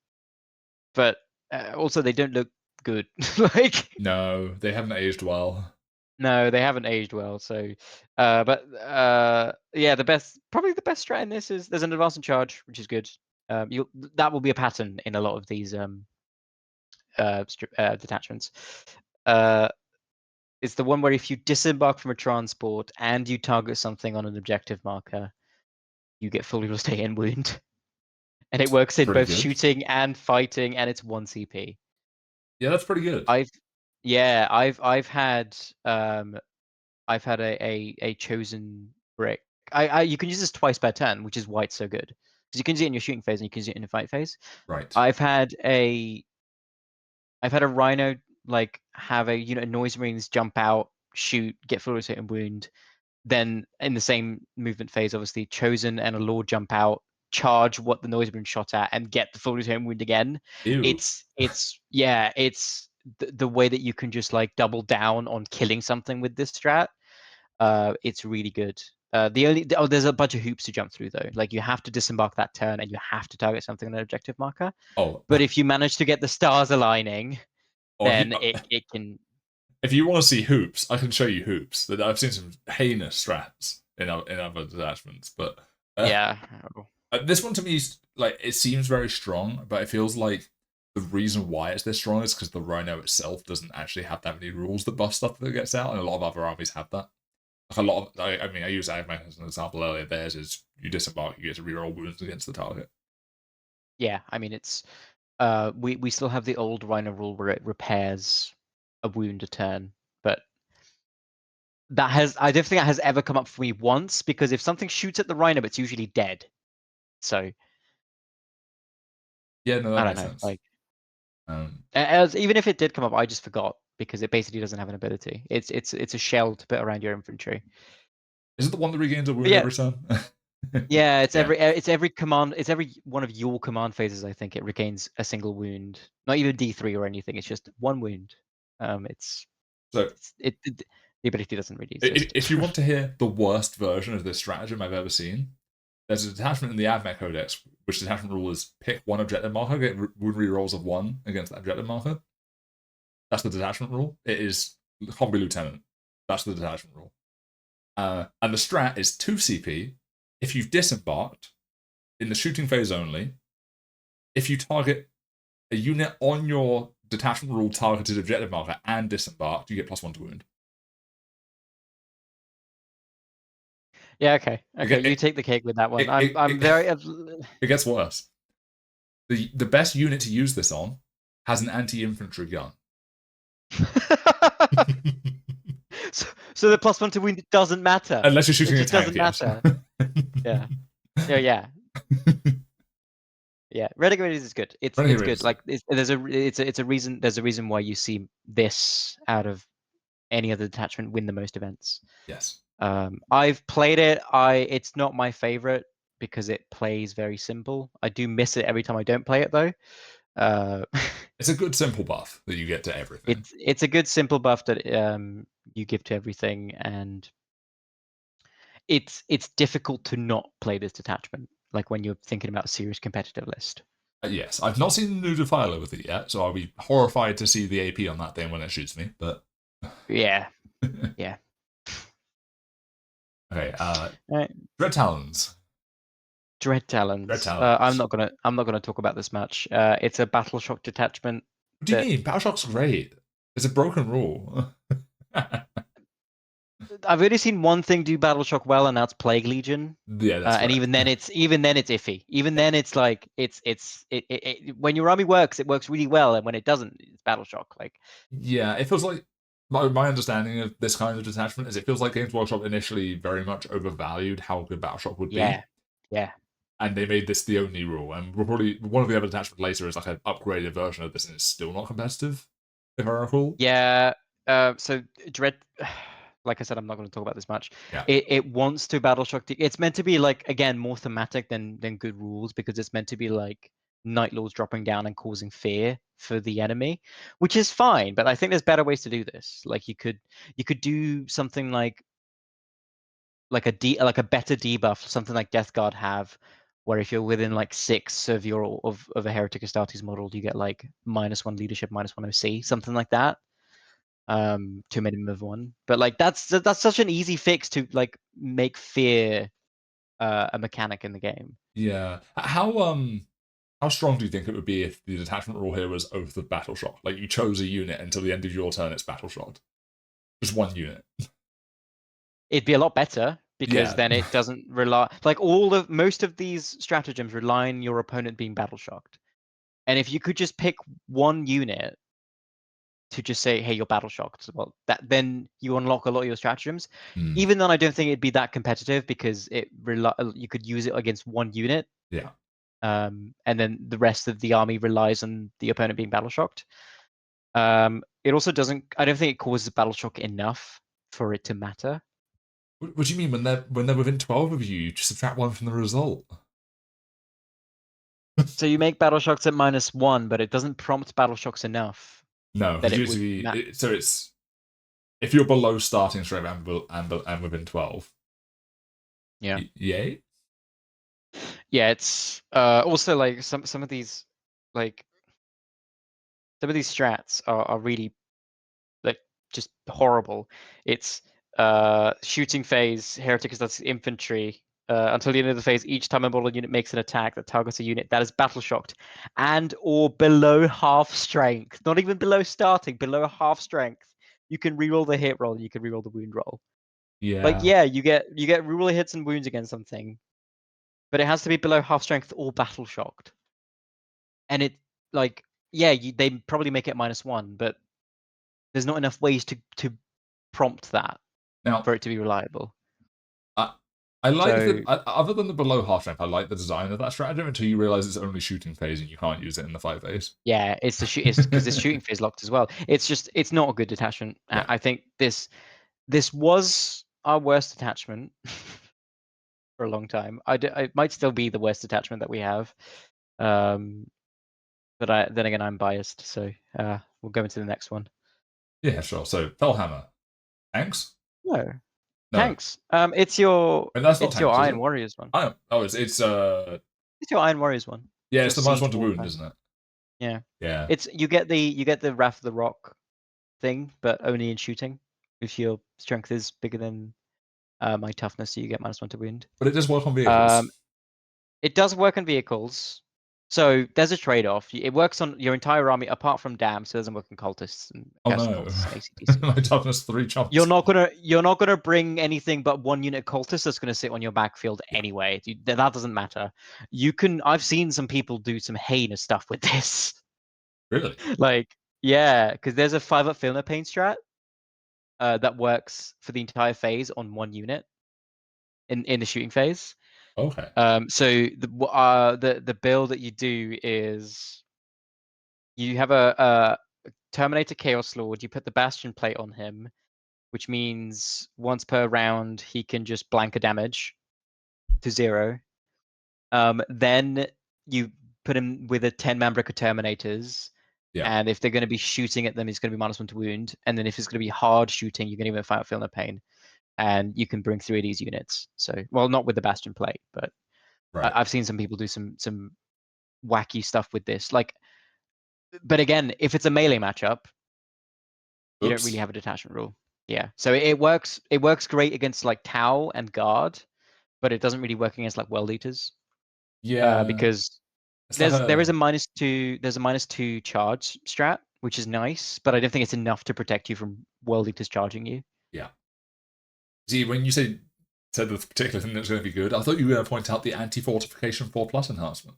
also they don't look good. Like No, they haven't aged well. no, they haven't aged well. So, yeah, probably the best strat in this is there's an advance and charge, which is good. That will be a pattern in a lot of these detachments. It's the one where if you disembark from a transport and you target something on an objective marker, you get fully rotate and wound, and it works in Pretty both good. shooting and fighting, and it's 1 CP. Yeah, that's pretty good. I've had a chosen brick. You can use this twice per turn, which is why it's so good. Because you can use it in your shooting phase and you can use it in your fight phase. Right. I've had a rhino like have a noise marines jump out, shoot, get full rotate and wound. Then in the same movement phase, obviously chosen and a lord jump out, charge what the noise marine shot at, and get the full rotate and wound again. Ew. It's the way that you can just like double down on killing something with this strat. It's really good. There's a bunch of hoops to jump through though. Like you have to disembark that turn and you have to target something on an objective marker. Oh. But if you manage to get the stars aligning, Oh, then it can. if you want to see hoops, I can show you hoops. That I've seen some heinous strats in other detachments, but Yeah. this one to me is like it seems very strong, but it feels like the reason why it's this strong is because the Rhino itself doesn't actually have that many rules that buff stuff that gets out, and a lot of other armies have that. Like a lot of, I mean, I used Agman as an example earlier. Theirs is you disembark, you get to reroll wounds against the target. Yeah, I mean it's we still have the old Rhino rule where it repairs a wound a turn, but I don't think that has ever come up for me once, because if something shoots at the Rhino, it's usually dead. So Yeah, no, that I don't makes know. sense. Like as even if it did come up, I just forgot because it basically doesn't have an ability. It's a shell to put around your infantry. Is it the one that regains a But wound yeah, every turn? yeah, it's Yeah. every command, it's every one of your command phases. I think it regains a single wound, not even D3 or anything. It's just 1 wound. So The ability doesn't really exist. if you want to hear the worst version of this stratagem I've ever seen, there's a detachment in the Admech Codex, which detachment rule is pick one objective marker, get wound rerolls of 1 against that objective marker. That's the detachment rule. It is Combi Lieutenant. That's the detachment rule. And the strat is 2 CP if you've disembarked in the shooting phase only, if you target a unit on your detachment rule targeted objective marker and disembarked, you get +1 to wound. Yeah, okay. Okay, you It, take the cake with that one. it, I'm it, very it gets worse. The best unit to use this on has an anti-infantry gun. so the +1 to wound doesn't matter. Unless you're shooting It a just tank, doesn't yes. matter. Yeah. Yeah. Yeah, Renegade is good. It's Renegade good. is Like there's a reason. There's a reason why you see this out of any other detachment win the most events. yes. I've played it. It's not my favorite because it plays very simple. I do miss it every time I don't play it though. It's a good simple buff that you get to everything. It's a good simple buff that you give to everything, and it's difficult to not play this detachment. Like when you're thinking about a serious competitive list. Yes, I've not seen the new Defiler with it yet, so I'll be horrified to see the AP on that thing when it shoots me. But yeah, yeah. Okay, Right. Dread Talons. Dread Talons. Dread Talons. I'm not gonna talk about this much. It's a battle shock detachment. What do you mean? Battleshock's great. It's a broken rule. I've only seen one thing do battle shock well, and that's Plague Legion. Yeah, that's And correct. even then, it's iffy. Even then, it's like when your army works, it works really well, and when it doesn't, it's battle shock. Like Yeah, it feels like my understanding of this kind of detachment is it feels like Games Workshop initially very much overvalued how good Battleshock would be. Yeah. And they made this the only rule. And we're probably one of the other detachments later is like an upgraded version of this, and it's still not competitive, if I recall. Yeah. So Dread, like I said, I'm not going to talk about this much. Yeah. It wants to battle shock. It's meant to be like again more thematic than good rules because it's meant to be like Night Lords dropping down and causing fear for the enemy, which is fine. But I think there's better ways to do this. Like you could do something like a better debuff, something like Death Guard have, where if you're within like 6 of your of a Heretic Astartes model, you get like -1 leadership, -1 OC, something like that. To a minimum of 1. But like that's such an easy fix to like make fear a mechanic in the game. Yeah. How strong do you think it would be if the detachment rule here was Oath of Battle Shock? Like you chose a unit until the end of your turn, it's Battle Shocked. Just one unit. It'd be a lot better because Yeah. then it doesn't rely like most of these stratagems rely on your opponent being battle shocked. And if you could just pick one unit to just say, hey, you're battle shocked, well, then you unlock a lot of your stratagems. Even though I don't think it'd be that competitive because you could use it against one unit. Yeah. And then the rest of the army relies on the opponent being battle shocked. It also doesn't. I don't think it causes battle shock enough for it to matter. What do you mean when they're within 12 of you, you just subtract 1 from the result? So you make battle shocks at -1, but it doesn't prompt battle shocks enough No, that because it would. usually so it's if you're below starting strength and within 12. Yeah. Yay. Yeah, it's also like some of these like some of these strats are really like just horrible. It's shooting phase, heretic is that's infantry. Until the end of the phase, each time a model unit makes an attack that targets a unit that is battle shocked and or below half strength, not even below starting, below half strength, you can reroll the hit roll, you can reroll the wound roll. Like Yeah. yeah, you get reroll hits and wounds against something, but it has to be below half strength or battle shocked. And it like yeah, they probably make it -1, but there's not enough ways to prompt that Now, for it to be reliable. I like So that. Other than the below half strength, I like the design of that stratagem until you realize it's only shooting phase and you can't use it in the fight phase. yeah, it's the shoot. It's because this shooting phase locked as well. It's not a good detachment. Yeah. I think this was our worst detachment for a long time. It might still be the worst detachment that we have. But then again, I'm biased, so we'll go into the next one. Yeah, sure. So Fellhammer, tanks? No, No, tanks. It's your and that's not tanks, is Iron it? Warriors one. I don't. Oh, it's It's your Iron Warriors one. yeah, It's your it's the -1 siege to wound, warfare. isn't it? Yeah. Yeah. It's you get the Wrath of the Rock thing, but only in shooting. If your strength is bigger than my toughness, so you get -1 to wound. But it does work on vehicles. It does work on vehicles. So there's a trade-off. It works on your entire army apart from Dam, so it doesn't work on cultists and Oh cast no. cultists and ACDC. My toughness 3 You're jumps. not gonna bring anything but one unit cultist that's gonna sit on your backfield Yeah. anyway. That doesn't matter. You can. I've seen some people do some heinous stuff with this. Really? Like, yeah, because there's a 5-up Filner Pain strat that works for the entire phase on one unit in the shooting phase. Okay. So the build that you do is you have a Terminator Chaos Lord. You put the Bastion plate on him, which means once per round he can just blanker damage to 0. Then you put him with a 10-man brick of Terminators. Yeah. And if they're going to be shooting at them, he's going to be -1 to wound. And then if it's going to be hard shooting, you can even feel no pain. And you can bring 3 of these units. So, well, not with the Bastion plate, but Right. I've seen some people do some wacky stuff with this. Like, but again, if it's a melee matchup, you don't really Oops. have a detachment rule. Yeah. So it works. It works great against like Tau and Guard, but it doesn't really work against like World Eaters. Yeah. Because It's like there is a a -2. There's a -2 charge strat, which is nice, but I don't think it's enough to protect you from World Eaters charging you. yeah. See, when you said the particular thing that's going to be good, I thought you were going to point out the anti-fortification 4+ enhancement.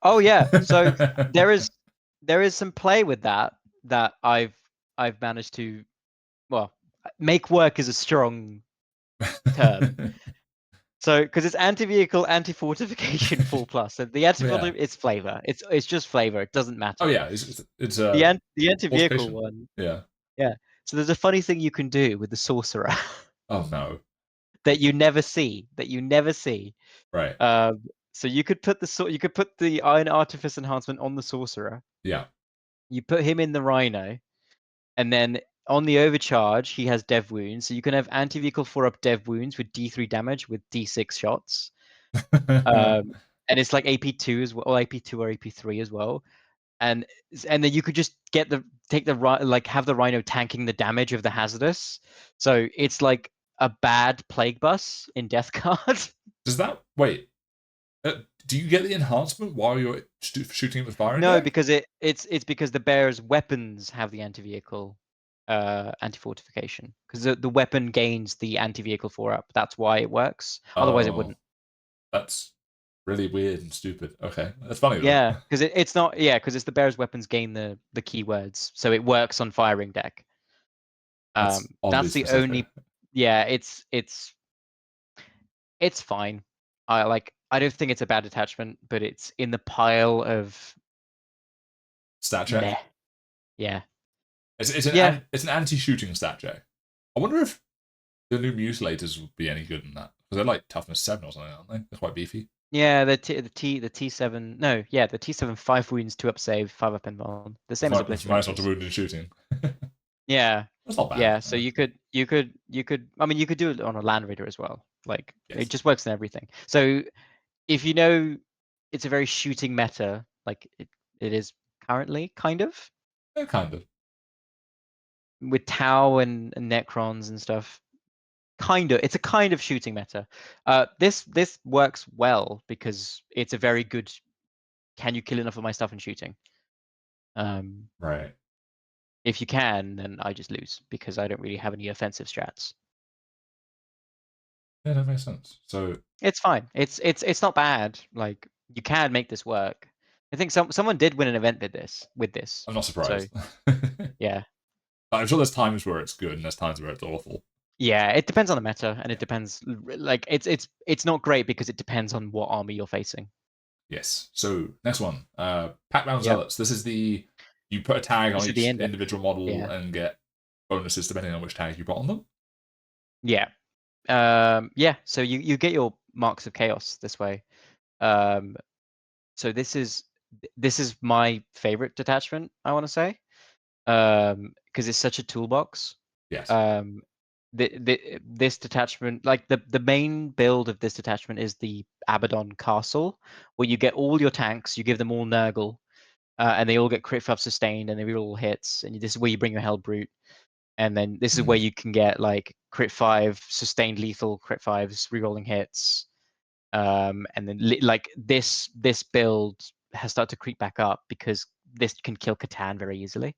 Oh yeah. So there is some play with that I've managed to, well, make work is a strong term. So because it's anti-vehicle, anti-fortification 4+. So the Yeah. it's flavor. It's just flavor. It doesn't Oh matter. yeah, it's a The anti-vehicle fortification. one. Yeah. Yeah. So there's a funny thing you can do with the sorcerer Oh no. that you never see. That you never see. Right. So you could put the Iron Artifice enhancement on the sorcerer. Yeah. You put him in the Rhino, and then on the overcharge he has Dev Wounds. So you can have anti-vehicle 4-up Dev Wounds with D3 damage with D6 shots. And it's like AP2 as well, or AP2 or AP3 as well. And then you could just have the Rhino tanking the damage of the hazardous. So it's like a bad Plague Bus in Death Card. Does that wait? Do you get the enhancement while you're shooting with firing No, deck? because it's because the bear's weapons have the anti-vehicle anti-fortification. Because the weapon gains the anti-vehicle 4-up. That's why it works. Otherwise it Oh, wouldn't. that's really weird and stupid. Okay, that's funny though. Yeah, because it's not, yeah, because it's the bear's weapons gain the keywords. So it works on firing deck. That's oddly That's the specific. only, yeah, it's fine. I don't think it's a bad attachment, but it's in the pile of Stat check. meh. Yeah. Yeah. It's an anti-shooting stat check. I wonder if the new mutilators would be any good in that because they're like toughness 7 or something, aren't they? They're quite beefy. Yeah, the T7, no, yeah, the T7 5 wounds, 2-up save, 5-up involved. The same as It's minus 1 to obliterators. wound and shooting. Yeah. That's not bad. Yeah, so you could I mean you could do it on a land raider as well. Like it Yes. just works in everything. So if you know it's a very shooting meta, like it is currently kind of Yeah, kind of. with Tau and Necrons and stuff. Kind of, it's a kind of shooting meta. This works well because it's a very good. Can you kill enough of my stuff in shooting? Right. If you can, then I just lose because I don't really have any offensive strats. Yeah, that makes sense. So It's fine. It's not bad. Like you can make this work. I think someone did win an event with this. I'm not So surprised. yeah, I'm sure there's times where it's good and there's times where it's awful. yeah. It depends on the meta, and it Yeah. depends. Like it's not great because it depends on what army you're facing. Yes. So next one, pactbound Yep. zealots. This is the you put a tag on This is the each end. individual model Yeah. and get bonuses depending on which tag you put on them. Yeah. Yeah. So you get your marks of chaos this way. So this is my favorite detachment, I want to say, because it's such a toolbox. Yes. Um, this detachment, like the main build of this detachment is the Abaddon Castle, where you get all your tanks, you give them all Nurgle, and they all get crit 5 sustained, and they reroll hits, and this is where you bring your Hell Brute, and then this is where you can get like crit 5 sustained lethal, crit 5s rerolling hits, and then like this build has started to creep back up because this can kill Catan very easily.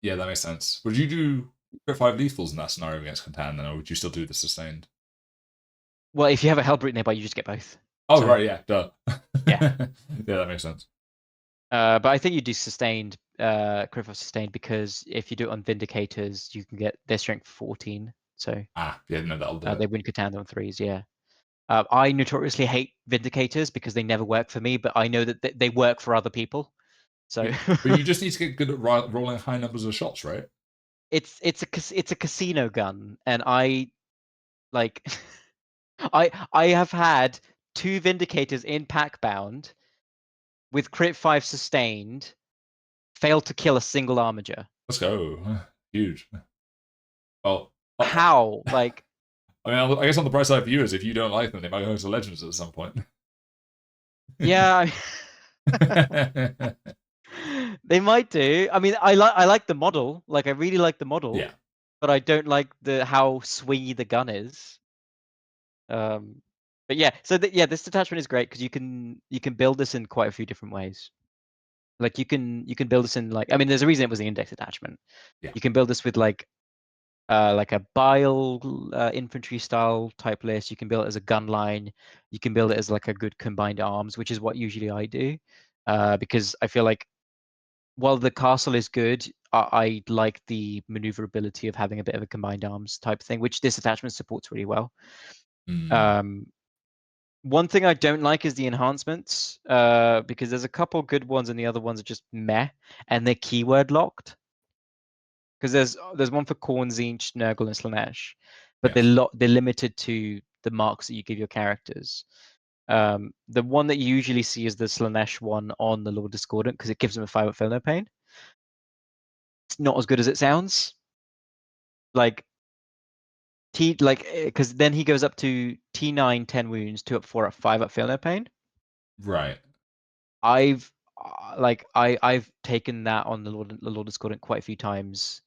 Yeah, that makes sense. Would you do crit 5 lethals in that scenario against Catan then, or would you still do the sustained? Well, if you have a Hellbrute nearby, you just get both. Oh, So, right, yeah, duh. yeah. Yeah, that makes sense. But I think you do sustained, crit 5 sustained, because if you do it on Vindicators, you can get their strength 14. So Yeah, no, that'll do they it. win Catan on 3s, yeah. I notoriously hate Vindicators because they never work for me, but I know that they work for other people. So But you just need to get good at rolling high numbers of shots, right? it's a casino gun, and I like I have had 2 Vindicators in pactbound with crit 5 sustained, fail to kill a single armager. Let's go. Huge. Well, How? Like, I mean, I guess on the bright side of viewers, if you don't like them, they might go to Legends at some point. yeah, they might do. I mean, I like the model. Like, I really like the model. Yeah. But I don't like how swingy the gun is. But yeah, so this detachment is great because you can build this in quite a few different ways. Like you can build this in, like, I mean, there's a reason it was the index attachment. Yeah. You can build this with like a bile infantry style type list. You can build it as a gun line. You can build it as like a good combined arms, which is what usually I do, because I feel like while the castle is good, I like the maneuverability of having a bit of a combined arms type thing, which this attachment supports really well. Mm. One thing I don't like is the enhancements, because there's a couple good ones and the other ones are just meh, and they're keyword locked. Because there's one for Khorne, Tzeentch, Nurgle, and Slaanesh, but Yes. they're limited to the marks that you give your characters. The one that you usually see is the Slaanesh one on the Lord Discordant because it gives them a 5 at Feel No Pain. It's not as good as it sounds. Like because then he goes up to T9 10 wounds, 2 up, 4 up, 5 up Feel No Pain. Right. I've taken that on the Lord Discordant quite a few times.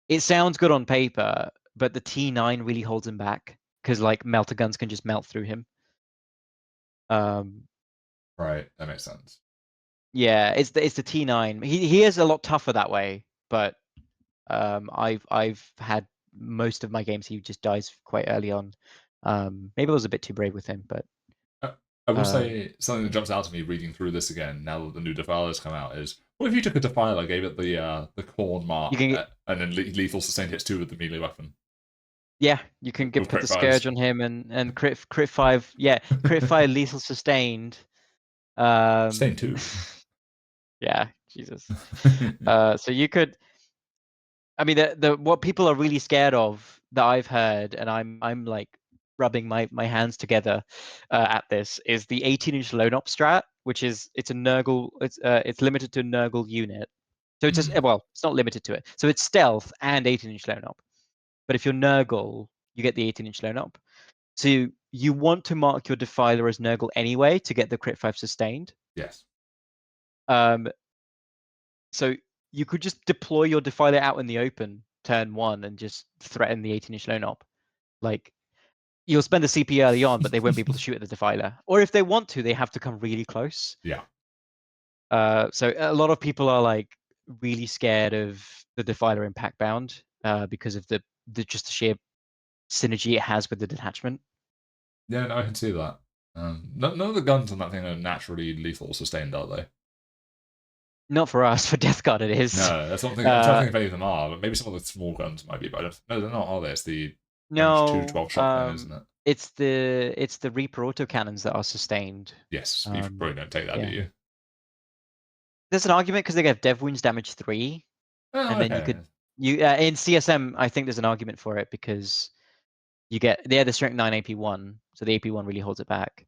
It sounds good on paper, but the T9 really holds him back because like melter guns can just melt through him. Right. That makes sense. Yeah, it's the T9. He is a lot tougher that way, but I've had most of my games he just dies quite early on. Maybe I was a bit too brave with him, but Uh, I will um, say something that jumps out to me reading through this again now that the new Defiler has come out is what if you took a Defiler, gave it the Khorne you mark, can get, and then lethal sustained hits 2 with the melee weapon yeah, you can with put crit the fives. Scourge on him and crit 5. Yeah, crit 5 lethal sustained. Sustained 2. Yeah, Jesus. So you could, I mean, the what people are really scared of that I've heard, and I'm like rubbing my hands together at this, is the 18-inch lone op strat, which is it's a Nurgle, it's limited to a Nurgle unit. So it's just, Mm. well, it's not limited to it. So it's stealth and 18-inch lone op. But if you're Nurgle, you get the 18-inch lone op. So you want to mark your Defiler as Nurgle anyway to get the crit 5 sustained. Yes. Um, So you could just deploy your Defiler out in the open turn 1 and just threaten the 18-inch lone op. Like, you'll spend the CP early on, but they won't be able to shoot at the Defiler. Or if they want to, they have to come really close. Yeah. So a lot of people are like really scared of the Defiler in Pactbound because of the just the sheer synergy it has with the detachment. Yeah, no, I can see that. None of the guns on that thing are naturally lethal sustained, are they? Not for us, for Death Guard it is. No, that's what I'm thinking. I'm trying to think if any of them are, but maybe some of the small guns might be. But I don't, no, they're not, are they? It's the damage 2 No, 12 shot thing, isn't it? it's the Reaper autocannons that are sustained. Yes, you probably don't take that, do Yeah. you? There's an argument because they have dev wounds damage 3, Oh, and then okay. you in CSM I think there's an argument for it because you get the strength 9 AP1, so the AP1 really holds it back.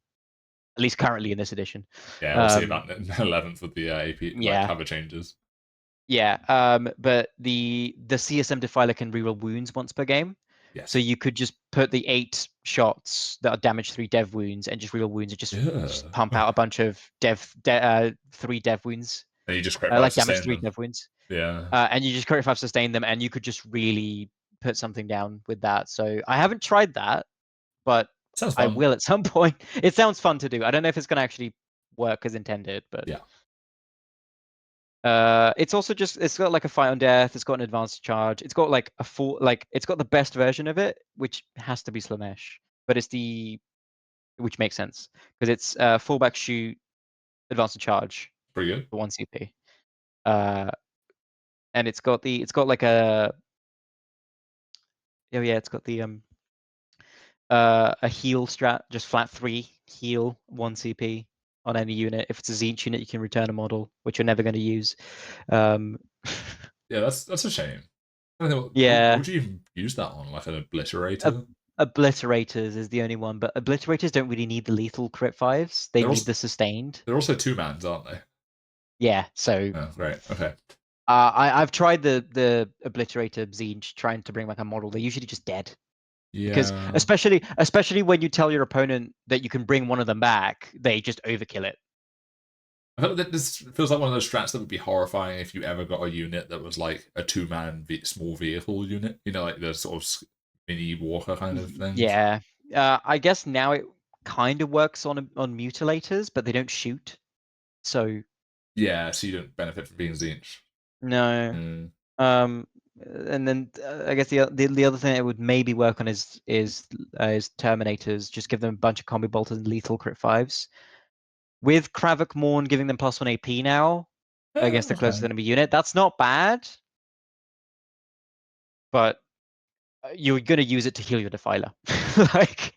At least currently in this edition. Yeah, we'll see about 11th with the AP like Yeah, cover changes. yeah. But the CSM Defiler can reroll wounds once per game, so Yes. you could just put the 8 shots that are damage 3 dev wounds and just reroll wounds and just pump Yeah. out a bunch of 3 dev wounds, And you just crit 5 like damage sustain 3 them. dev wounds. Yeah. And you just crit 5 sustain them, and you could just really put something down with that. So I haven't tried that, but Sounds I fun. will at some point. It sounds fun to do. I don't know if it's going to actually work as intended, but Yeah. it's also just it's got like a fight on death. It's got an advanced charge. It's got like a full like it's got the best version of it, which has to be Slanesh, but it's the which makes sense because it's fullback shoot, advanced charge Pretty good. for 1 CP. And it's got like a it's got the a heal strat, just flat 3 heal 1 CP on any unit. If it's a Zinch unit, you can return a model, which you're never going to use. Yeah, that's a shame. I don't know, what Yeah, would you even use that on? Like an ob- obliterator? obliterators is the only one, but obliterators don't really need the lethal crit 5s. They They're need also the sustained. they're also two mans, aren't they? Yeah, so Oh, great. Okay. I've tried the obliterator Zinch trying to bring back a model. They're usually just dead. Because Yeah. especially when you tell your opponent that you can bring one of them back, they just overkill it. I feel like this feels like one of those strats that would be horrifying if you ever got a unit that was like a two-man small vehicle unit. You know, like the sort of mini walker kind of things. Yeah, I guess now it kind of works on mutilators, but they don't shoot. So Yeah, so you don't benefit from being Zinch. no. Mm. And then I guess the other thing it would maybe work on is Terminators. Just give them a bunch of combi bolters and lethal crit 5s. With Kravik Morn giving them +1 AP now against the closest Okay. enemy unit, that's not bad. But you're gonna use it to heal your Defiler, like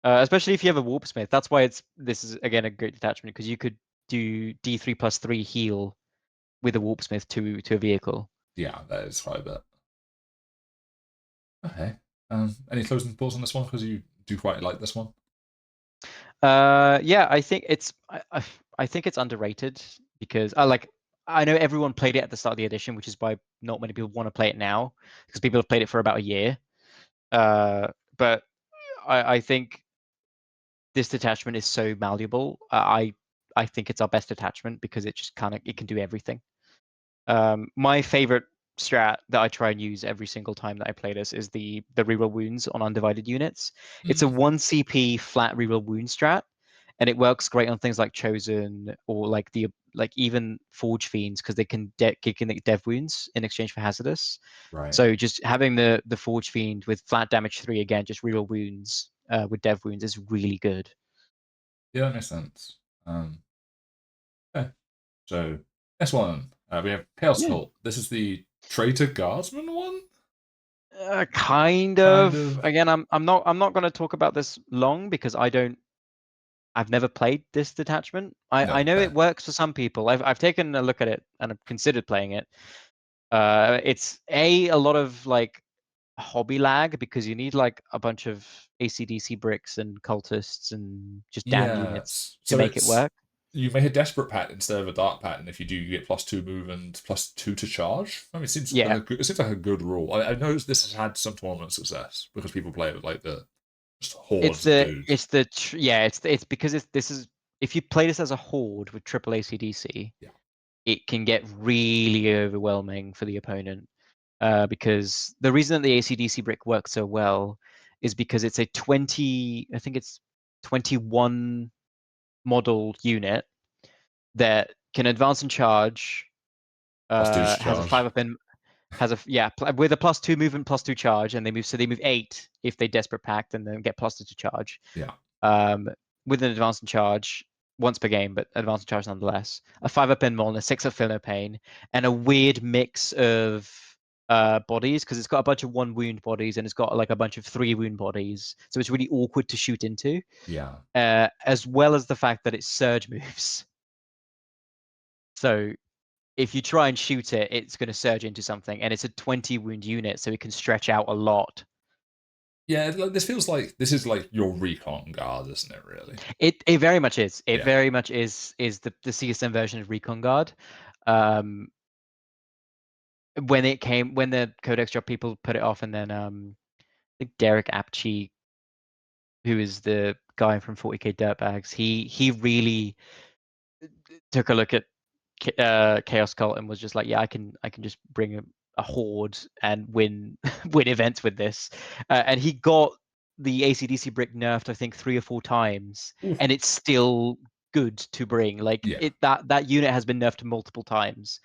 especially if you have a Warpsmith. That's why this is again a great detachment because you could do D3+3 heal with a Warpsmith to a vehicle. Yeah, that is quite a bit. Okay. Any closing thoughts on this one? Because you do quite like this one. Yeah, I think I think it's underrated because I know everyone played it at the start of the edition, which is why not many people want to play it now because people have played it for about a year. But I think this detachment is so malleable. I think it's our best detachment because it just it can do everything. My favorite strat that I try and use every single time that I play this is the reroll wounds on undivided units. It's a 1 CP flat reroll wound strat, and it works great on things like Chosen or like even Forge Fiends because they can get dev wounds in exchange for hazardous. Right. So just having the Forge Fiend with flat damage 3 again, just reroll wounds with dev wounds is really good. Yeah, that makes sense. Okay. So next one, we have Chaos Yeah. Cult. This is the Traitor Guardsman one. Kind Kind of. of. Again, I'm not going to talk about this long because I've never played this detachment. I No, know it fair. works for some people. I've taken a look at it and I've considered playing it. It's a lot of like hobby lag because you need like a bunch of ACDC bricks and cultists and just damn units Yes. to So make it it's work. you make a desperate pattern instead of a dark pattern. If you do, you get +2 move and +2 to charge. I mean, Yeah, it seems like a good rule. I know this has had some tournament success because people play it with like the just hordes of dudes. it's because this is if you play this as a horde with triple ACDC, Yeah. it can get really overwhelming for the opponent. Because the reason that the ACDC brick works so well is because it's a 20, I think it's 21 model unit that can advance and charge, +2 to has a charge. 5 up in, with a +2 movement, +2 charge, and they move 8 if they desperate pact and then get +2 to charge. Yeah. Um, with an advance and charge once per game, but advance and charge nonetheless. A 5 up in Moln, a 6 up Feel No Pain, and a weird mix of bodies because it's got a bunch of 1 wound bodies and it's got like a bunch of 3 wound bodies. So it's really awkward to shoot into, Yeah. as well as the fact that it surge moves. So if you try and shoot it, it's going to surge into something, and it's a 20 wound unit, so it can stretch out a lot. Yeah, like this feels like this is like your recon guard, isn't it? Really? It very much is. It Yeah. very much is the CSM version of Recon Guard. Um, when the Codex dropped, people put it off, and then I think Derek Apchi, who is the guy from 40k Dirtbags, he really took a look at Chaos Cult and was just like, yeah, I can just bring a horde and win win events with this, and he got the AC/DC brick nerfed, I think 3 or 4 times, Oof. and it's still good to bring. Like Yeah. that unit has been nerfed multiple times.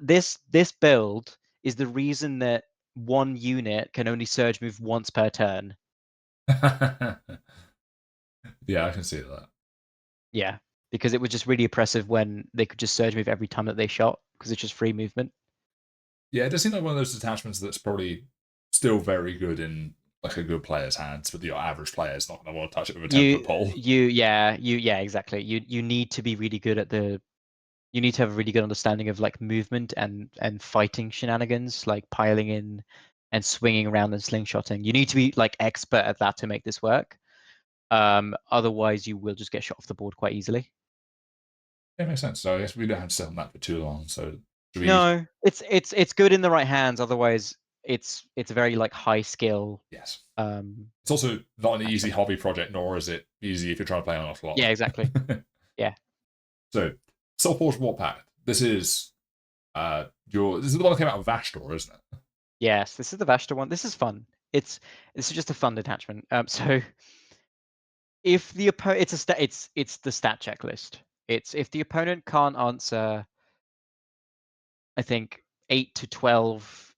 This build is the reason that one unit can only surge move once per turn. Yeah, I can see that. Yeah, because it was just really oppressive when they could just surge move every time that they shot because it's just free movement. Yeah, it does seem like one of those detachments that's probably still very good in like a good player's hands, but your average player is not going to want to touch it with a 10-foot pole. Yeah, exactly. You need to be really good at the. You need to have a really good understanding of like movement and fighting shenanigans, like piling in and swinging around and slingshotting. You need to be like expert at that to make this work. Otherwise, you will just get shot off the board quite easily. Yeah, makes sense. So I guess we don't have to sit on that for too long. So should we? No, it's good in the right hands. Otherwise, it's very like high skill. Yes. Um, It's also not an easy attachment. hobby project, nor is it easy if you're trying to play on a Yeah, slot. exactly. Yeah. So, Soulforge War Pact. This is this is the one that came out of Vashtor, isn't it? Yes, this is the Vashtor one. This is fun. This is just a fun detachment. So if the opponent, it's the stat checklist. It's if the opponent can't answer, I think 8 to 12,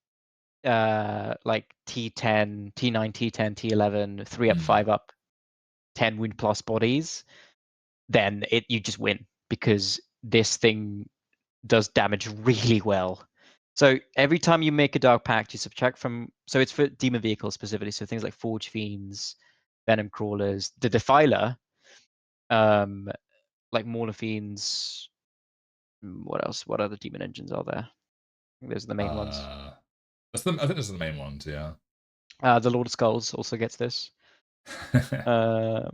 like T10, T9, T10, T11, 3 up, 5 up, 10 wound plus bodies, then you just win because this thing does damage really well. So every time you make a Dark Pact, you subtract from. So it's for demon vehicles specifically. So things like Forge Fiends, Venom Crawlers, the Defiler, like Mauler Fiends. What else? What other demon engines are there? I think those are the main ones. I think those are the main ones. Yeah. The Lord of Skulls also gets this. Uh,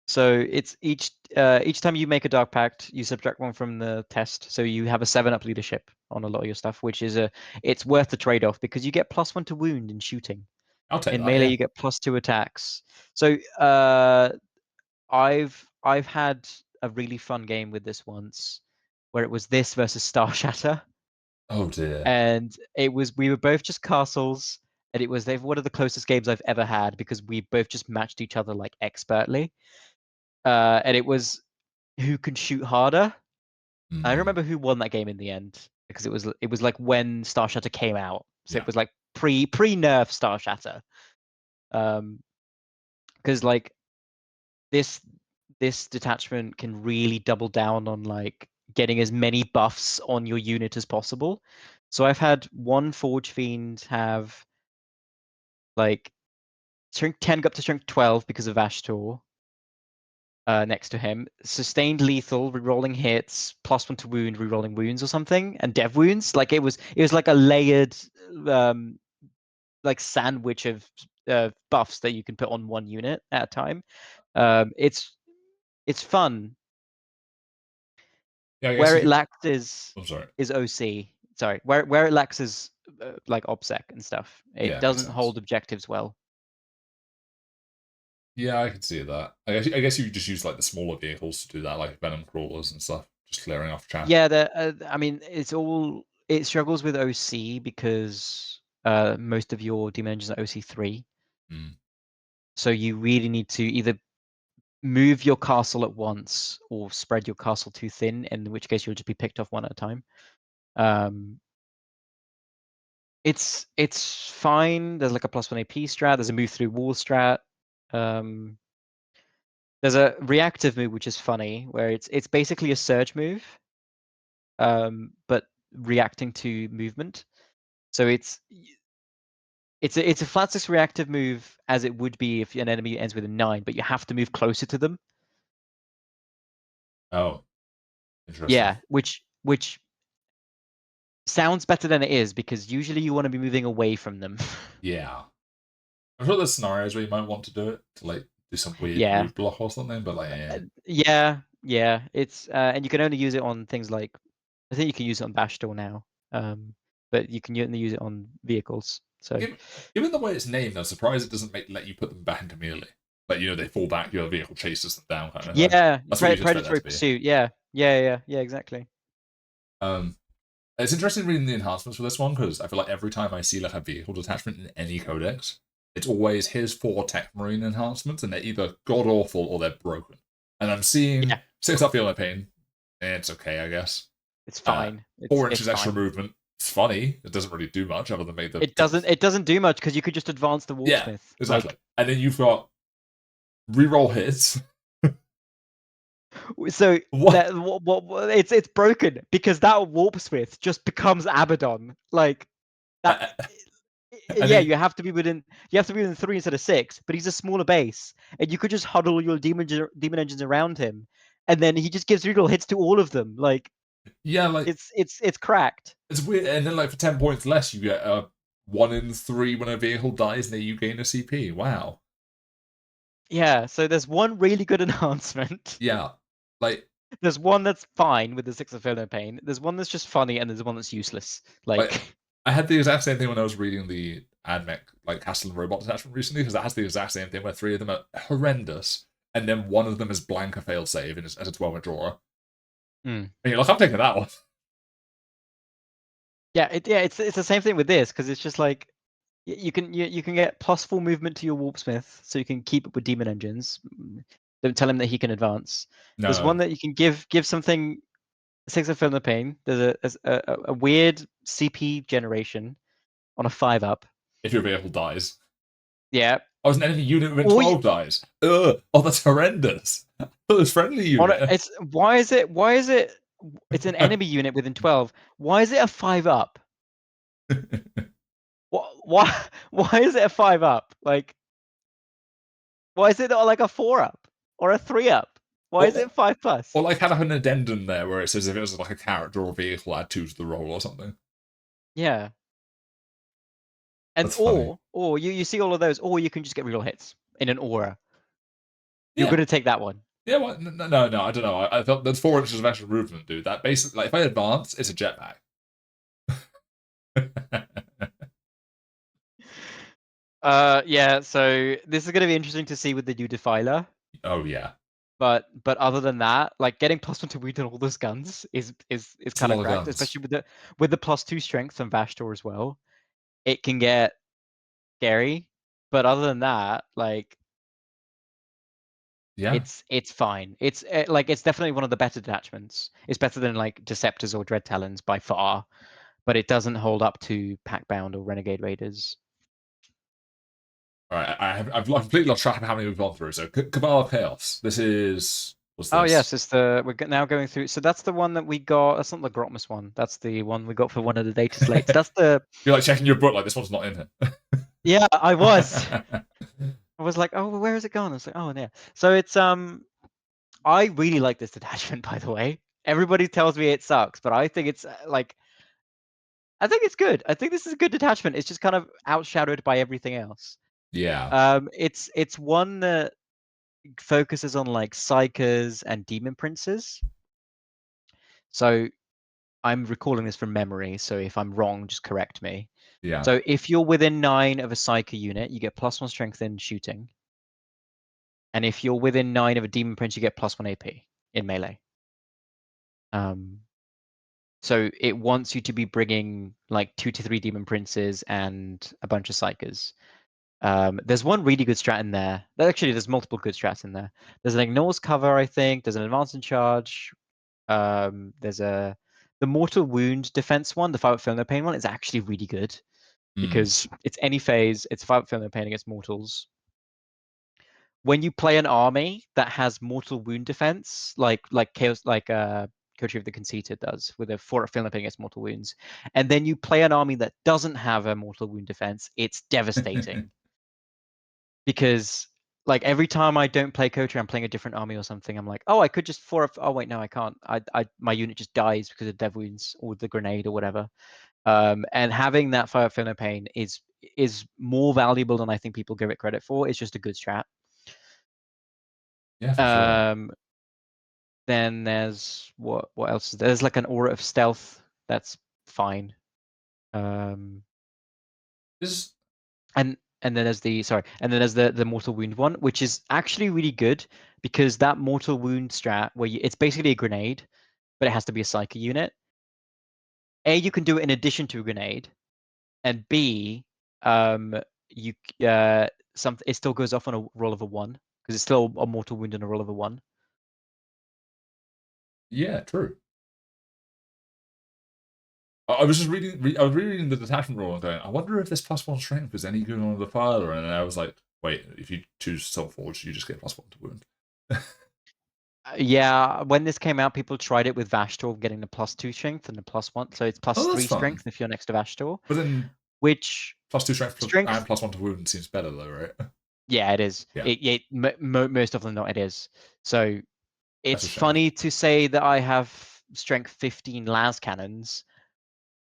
so it's each time you make a Dark Pact, you subtract one from the test. So you have a 7-up leadership on a lot of your stuff, which is it's worth the trade-off because you get +1 to wound in shooting. I'll take In that. melee, Yeah. you get +2 attacks. So I've had a really fun game with this once, where it was this versus Star Shatter, Oh dear. and we were both just castles, and they've one of the closest games I've ever had because we both just matched each other like expertly. And it was who can shoot harder. I don't remember who won that game in the end because it was like when Star Shatter came out, so Yeah. it was like pre nerf Star Shatter. Because like this this detachment can really double down on like getting as many buffs on your unit as possible. So I've had one Forge Fiend have like strength 10 go up to strength 12 because of Vashtor next to him. Sustained lethal, rerolling hits, +1 to wound, rerolling wounds or something, and dev wounds. Like it was like a layered um like sandwich of buffs that you can put on one unit at a time. It's fun. Yeah. I guess Where it you. lacks I'm sorry. is OC. Sorry, where it lacks is like OBSEC and stuff. It Yeah, makes doesn't sense. hold objectives well. Yeah, I can see that. I guess you just use like the smaller vehicles to do that, like venom crawlers and stuff, just clearing off chaff. Yeah, I mean, it struggles with OC because most of your demon engines are OC3. Mm. So you really need to either move your castle at once or spread your castle too thin, in which case you'll just be picked off one at a time. Um, it's fine. There's like a +1 AP strat. There's a move through wall strat. Um, there's a reactive move which is funny, where it's basically a surge move, but reacting to movement. So it's a flat 6 reactive move as it would be if an enemy ends with a 9, but you have to move closer to them. Oh, interesting. Yeah, which sounds better than it is because usually you want to be moving away from them. Yeah. I'm sure there's scenarios where you might want to do it to like do some weird Yeah. root block or something, but like Yeah. It's and you can only use it on things like I think you can use it on Vashtor now, but you can only use it on vehicles. So given the way it's named, I'm surprised it doesn't let you put them back into melee. Like they fall back, your vehicle chases them down, kind of thing. yeah, That's what you'd expect that predatory to be. pursuit. Yeah, exactly. Um, it's interesting reading the enhancements for this one because I feel like every time I see like a vehicle detachment in any codex, it's always his 4 tech marine enhancements, and they're either god awful or they're broken. And I'm seeing Yeah, 6 up feeling pain. It's okay, I guess. it's Uh, fine. 4 It's inches extra fine. movement. It's funny. It doesn't really do much other than make the. It doesn't do much because you could just advance the Yeah, warpsmith. exactly. And then you've got reroll hits. So What? that it's broken because that warpsmith just becomes Abaddon. Like that. And Yeah, then you have to be within 3 instead of 6, but he's a smaller base, and you could just huddle your demon engines around him, and then he just gives reroll hits to all of them. Like yeah, like it's cracked. it's weird. And then like for 10 points less, you get a 1 in 3 when a vehicle dies, and then you gain a CP. Wow. Yeah, so there's one really good enhancement. Yeah, like There's one that's fine with the 6 Inferno Pain. There's one that's just funny, and there's one that's useless. like Like I had the exact same thing when I was reading the AdMech like Castle and Robot Detachment recently, because that has the exact same thing where 3 of them are horrendous, and then one of them is blank a fail save and as a 12 drawer. hmm. And you're like, I'm taking that one. It's the same thing with this because it's just like you can get +4 movement to your warpsmith, so you can keep it with demon engines. Don't tell him that he can advance. There's No, one that you can give something 6 of Film the Pain. There's a weird CP generation on a 5-up. if your vehicle dies. Yeah. I was an enemy unit within Or you, 12 dies. Ugh. Oh, that's horrendous. I thought it was friendly on a, unit. it's why is it it's an enemy unit within 12. Why is it a 5-up? Why why is it a 5-up? Like why is it not like a 4-up or a 3-up? Why is or, it 5 plus? or like had an addendum there where it says if it was like a character or vehicle, add 2 to the roll or something. Yeah. And That's funny. or you see all of those, or you can just get real hits in an aura. You're Yeah. gonna take that one. Yeah, well, no, I don't know. I thought there's 4 inches of extra movement, dude. That basically, like, if I advance, it's a jetpack. Yeah, so this is gonna be interesting to see with the new Defiler. Oh, yeah. But other than that, like getting +1 to wound on all those guns is It's a kind of lot of cracked, guns. especially with the +2 strength from Vashtor as well. It can get scary, but other than that, like Yeah. it's fine. It's like it's definitely one of the better detachments. It's better than like Deceptors or Dread Talons by far, but it doesn't hold up to Pactbound or Renegade Raiders. All right, I've completely lost track of how many we've gone through. So, Cabal of Chaos. What's Oh this? yes, it's now going through. So that's the one that we got. That's not the Grotmus one. That's the one we got for one of the data slates. That's the. You're like checking your book, like, this one's not in here. Yeah, I was. I was like, oh, well, where is it gone? I was like, oh, yeah. So it's I really like this detachment, by the way. Everybody tells me it sucks, but I think it's like I think it's good. I think this is a good detachment. It's just kind of outshadowed by everything else. Yeah. It's one that focuses on like psychers and demon princes. So I'm recalling this from memory, so if I'm wrong, just correct me. Yeah. So if you're within 9 of a psyker unit, you get +1 strength in shooting. And if you're within 9 of a demon prince, you get +1 AP in melee. So it wants you to be bringing like 2 to 3 demon princes and a bunch of psychers. There's one really good strat in there. Actually, there's multiple good strats in there. There's an ignores cover, I think. There's an advance in charge. There's the mortal wound defense one, the 5 feel no pain one, is actually really good Mm. because it's any phase. It's 5 feel no pain against mortals. When you play an army that has mortal wound defense, like chaos, like Coterie of the Conceited does, with a 4 feel no pain against mortal wounds, and then you play an army that doesn't have a mortal wound defense, it's devastating because like every time I don't play Coterie, I'm playing a different army or something. I'm like, oh, I could just oh wait, no, I can't. My unit just dies because of dev wounds or the grenade or whatever. And having that fire feel no pain is more valuable than I think people give it credit for. It's just a good strat. Yeah, for sure. Then there's what else is there? There's like an aura of stealth that's fine. Um, This. and then there's the mortal wound one, which is actually really good because that mortal wound strat where it's basically a grenade, but it has to be a psyker unit. A, you can do it in addition to a grenade, and B, you something it still goes off on a roll of a 1 because it's still a mortal wound and a roll of a 1. Yeah, true. I was just reading. I was rereading the detachment rule and going, I wonder if this +1 strength is any good on the filer. And then I was like, wait, if you choose Soulforge, you just get +1 to wound. Yeah, when this came out, people tried it with Vashtor getting the +2 strength and the +1, so it's Oh, that's +3 fun. strength if you're next to Vashtor. But then Which +2 strength and strength? +1 to wound seems better though, right? Yeah, it is. Yeah, Most often than not, it is. So that's it's a shame. funny to say that I have strength 15 las cannons,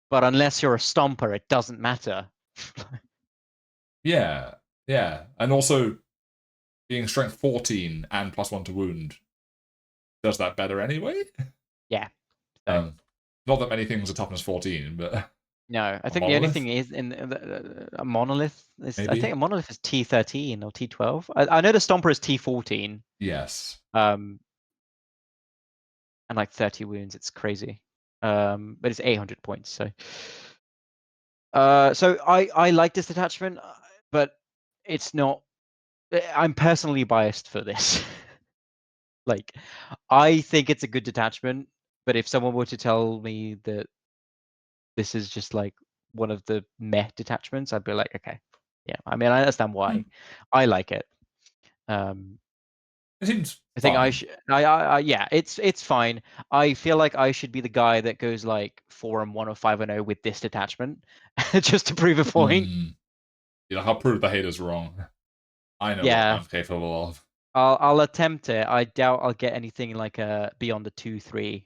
but unless you're a stomper, it doesn't matter. Yeah, yeah, and also being strength 14 and +1 to wound does that better anyway. Yeah. So Not that many things are toughness 14, but no, I a think the only thing monolith is in a monolith is I think maybe. a monolith is T13 or T12. I know the stomper is T14. Yes. And like 30 wounds. It's crazy. But it's 800 points. So so I like this detachment, but it's not. I'm personally biased for this. Like, I think it's a good detachment, but if someone were to tell me that this is just like one of the meh detachments, I'd be like, okay, yeah. I mean, I understand why. I like it. It seems I think I fine. should. Yeah, it's fine. I feel like I should be the guy that goes like 4-1 or 5-0 with this detachment, just to prove a point. You know, I'll prove the haters wrong. I know what Yeah, I'm capable of. I'll attempt it. I doubt I'll get anything like beyond the 2-3.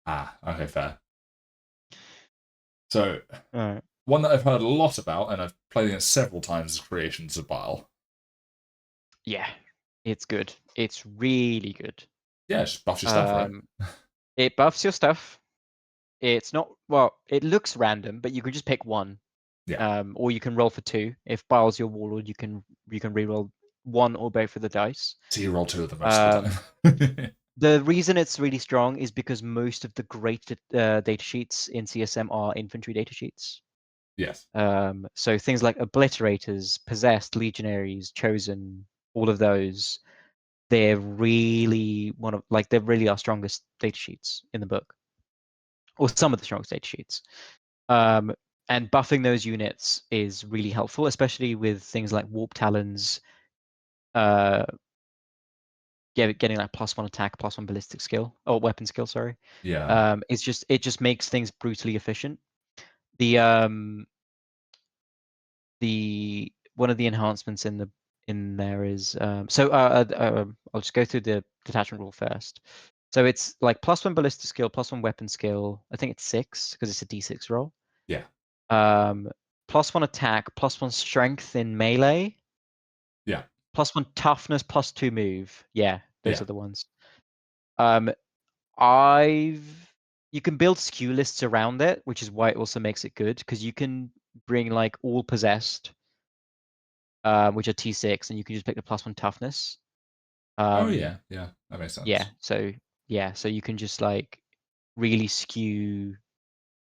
Ah, okay, fair. So, Alright. one that I've heard a lot about, and I've played against several times, is Creations of Bile. Yeah, it's good. It's really good. Yeah, it just buffs your stuff, right? Um, it buffs your stuff. It's not well. It looks random, but you can just pick one. Yeah. Or you can roll for 2. If Bile's your warlord, you can reroll 1 or both of the dice. So you roll 2 of them most of the Um, time. the reason it's really strong is because most of the great data sheets in CSM are infantry data sheets. Yes. So things like obliterators, possessed, legionaries, chosen, all of those, they're really they're really our strongest data sheets in the book, or some of the strongest data sheets. And buffing those units is really helpful, especially with things like warp talons, getting that +1 attack, +1 ballistic skill or weapon skill. Sorry. Yeah. It just makes things brutally efficient. The one of the enhancements in there is I'll just go through the detachment rule first. So it's like +1 ballistic skill, +1 weapon skill. I think it's 6 because it's a D6 roll. Yeah. +1 attack, +1 strength in melee, Yeah. +1 toughness, +2 move. Yeah, those Yeah. are the ones. Um, I've you can build skew lists around it, which is why it also makes it good because you can bring like all possessed, which are T6, and you can just pick the +1 toughness. Oh, Um, yeah. Yeah. That makes yeah, sense. so you can just like really skew.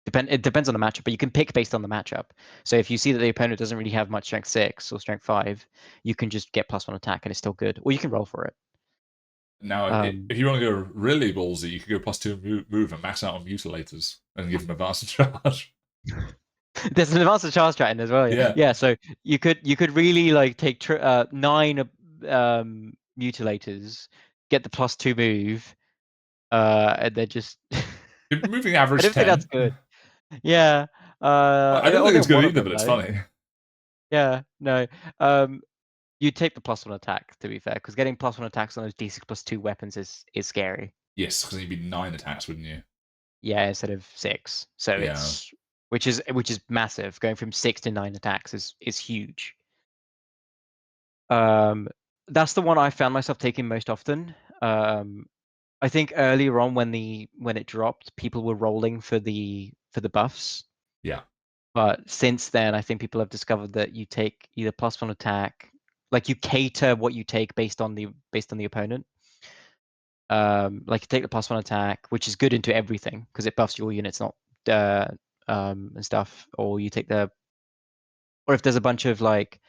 It depends on the matchup, but you can pick based on the matchup. So if you see that the opponent doesn't really have much strength 6 or strength 5, you can just get +1 attack and it's still good, or you can roll for it. Now, Um, if you want to go really ballsy, you could go +2 move and max out on mutilators and give them advanced charge. There's an advanced charge strat in as well. Yeah, Yeah. yeah. So you could really like take 9 mutilators, get the +2 move, and then just. Moving I average don't think that's 10. good. Yeah. I don't I'll think it's get good one of either, them but it's though. funny. Yeah. No. You take the +1 attack to be fair, because getting +1 attacks on those D6 +2 weapons is scary. Yes, because you'd be 9 attacks, wouldn't you? Yeah, instead of 6. So Yeah. it's which is massive. Going from 6 to 9 attacks is huge. That's the one I found myself taking most often. I think earlier on when it dropped, people were rolling for the buffs. Yeah. But since then, I think people have discovered that you take either +1 attack, like you cater what you take based on the opponent. Like you take the +1 attack, which is good into everything because it buffs your units, not and stuff. Or you take the or if there's a bunch of like